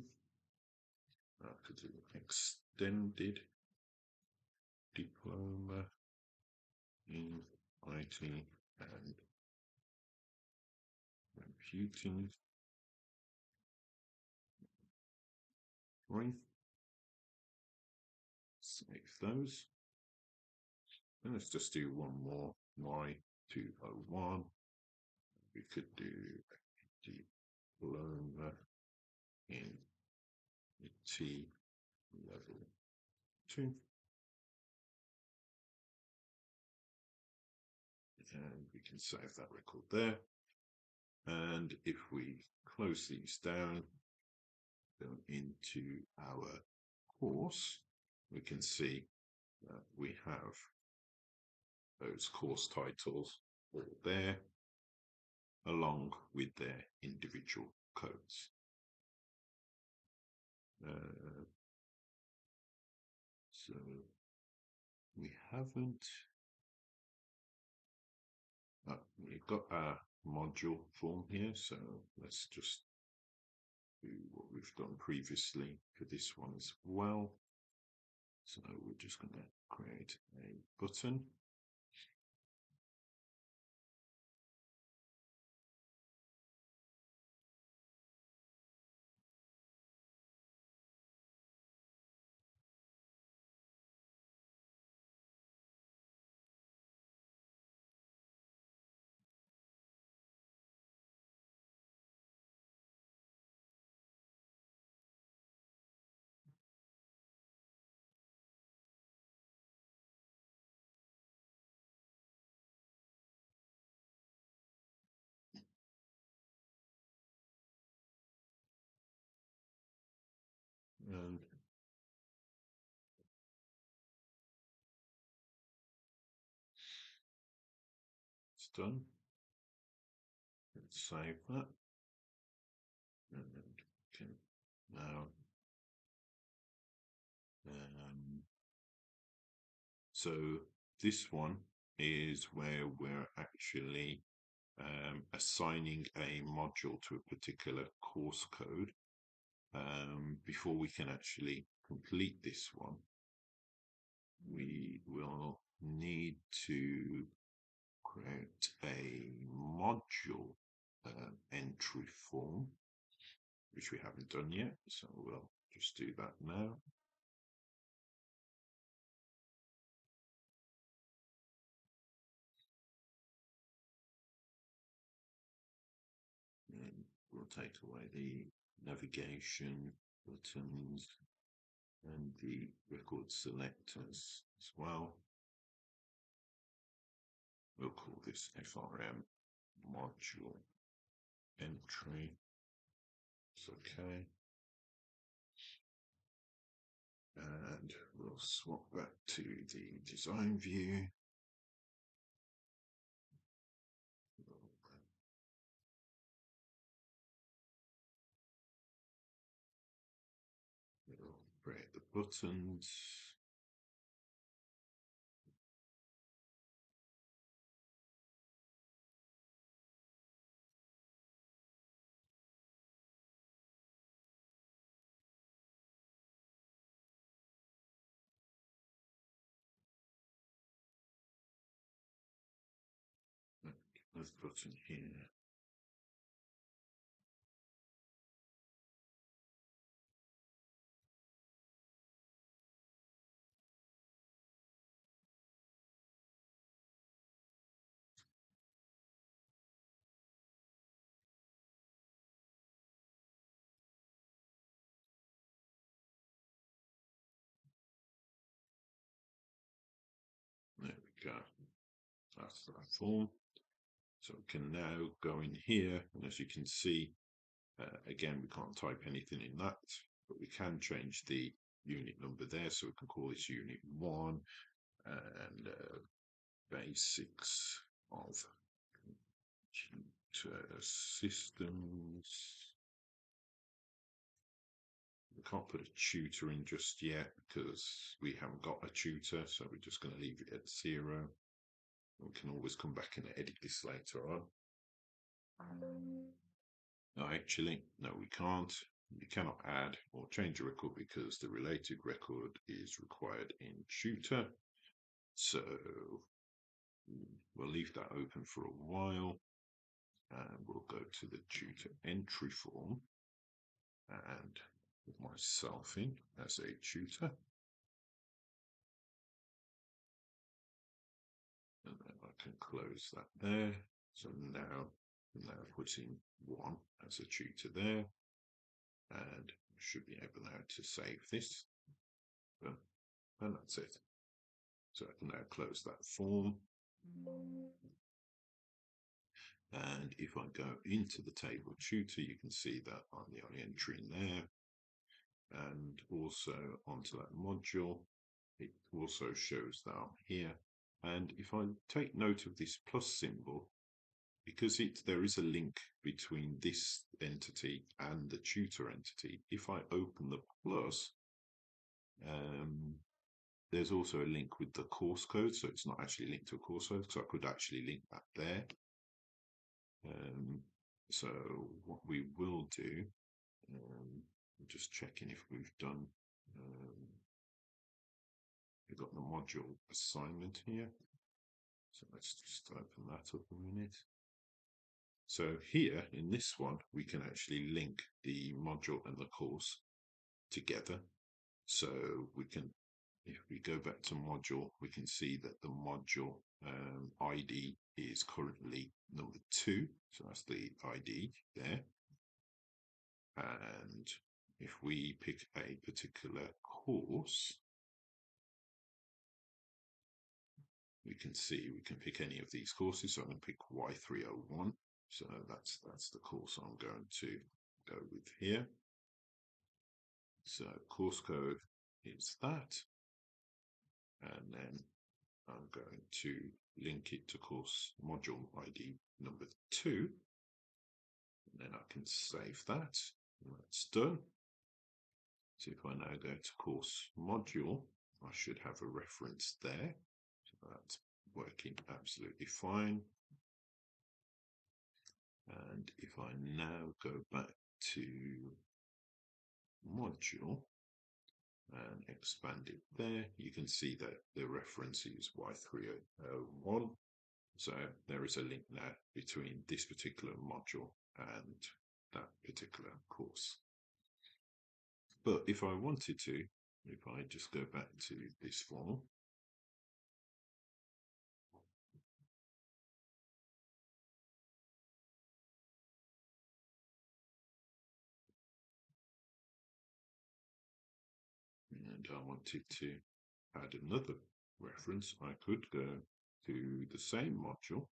I could do Extended Diploma in IT and Computing 3. Save those. And let's just do one more, Y201. We could do Diploma in IT Level 2. And we can save that record there. And if we close these down, go into our course, we can see that we have those course titles all there, along with their individual codes. So we haven't. We've got our module form here, so let's just do what we've done previously for this one as well. So we're just going to create a button. And it's done. Let's save that. And we can now. So this one is where we're actually assigning a module to a particular course code before we can actually complete this one, we will need to create a module entry form, which we haven't done yet, so we'll just do that now. And we'll take away the navigation buttons and the record selectors as well. We'll call this FRM module entry. It's okay. And we'll swap back to the design view. We'll create the buttons. There's the button here. There we go. That's that form. So we can now go in here, and as you can see, again, we can't type anything in that, but we can change the unit number there. So we can call this unit 1 and basics of computer systems. We can't put a tutor in just yet because we haven't got a tutor, so we're just going to leave it at 0. We can always come back and edit this later on. No, actually, no, we can't. You cannot add or change a record because the related record is required in tutor. So we'll leave that open for a while, and we'll go to the tutor entry form and put myself in as a tutor. And then I can close that there. So now putting 1 as a tutor there, and should be able now to save this. And that's it. So I can now close that form. And if I go into the table tutor, you can see that I'm the only entry in there. And also onto that module, it also shows that I'm here. And if I take note of this plus symbol, because there is a link between this entity and the tutor entity, if I open the plus, there's also a link with the course code, so it's not actually linked to a course code, so I could actually link that there. So what we will do, I'm just checking if we've done, we've got the module assignment here. So let's just open that up a minute. So here in this one, we can actually link the module and the course together. So we can, if we go back to module, we can see that the module ID is currently number 2. So that's the ID there. And if we pick a particular course, we can see we can pick any of these courses. So I'm going to pick Y301. So that's the course I'm going to go with here. So course code is that. And then I'm going to link it to course module ID number 2. And then I can save that. And that's done. So if I now go to course module, I should have a reference there. So that's working absolutely fine. And if I now go back to module and expand it there. You can see that the reference is Y301. So there is a link now between this particular module and that particular course. But if I wanted to, if I just go back to this form, and I wanted to add another reference, I could go to the same module,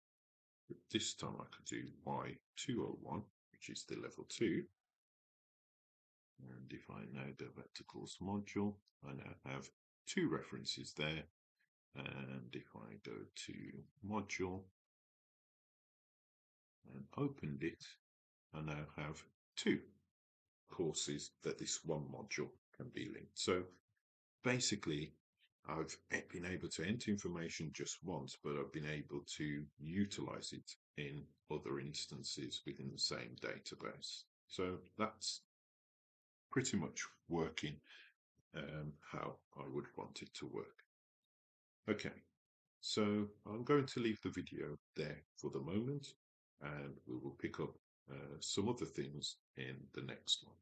but this time I could do Y201, which is the level 2. And if I now go back to course module, I now have 2 references there. And if I go to module and opened it, I now have 2 courses that this one module can be linked. So basically, I've been able to enter information just once, but I've been able to utilize it in other instances within the same database. So that's pretty much working how I would want it to work. Okay, so I'm going to leave the video there for the moment, and we will pick up some other things in the next one.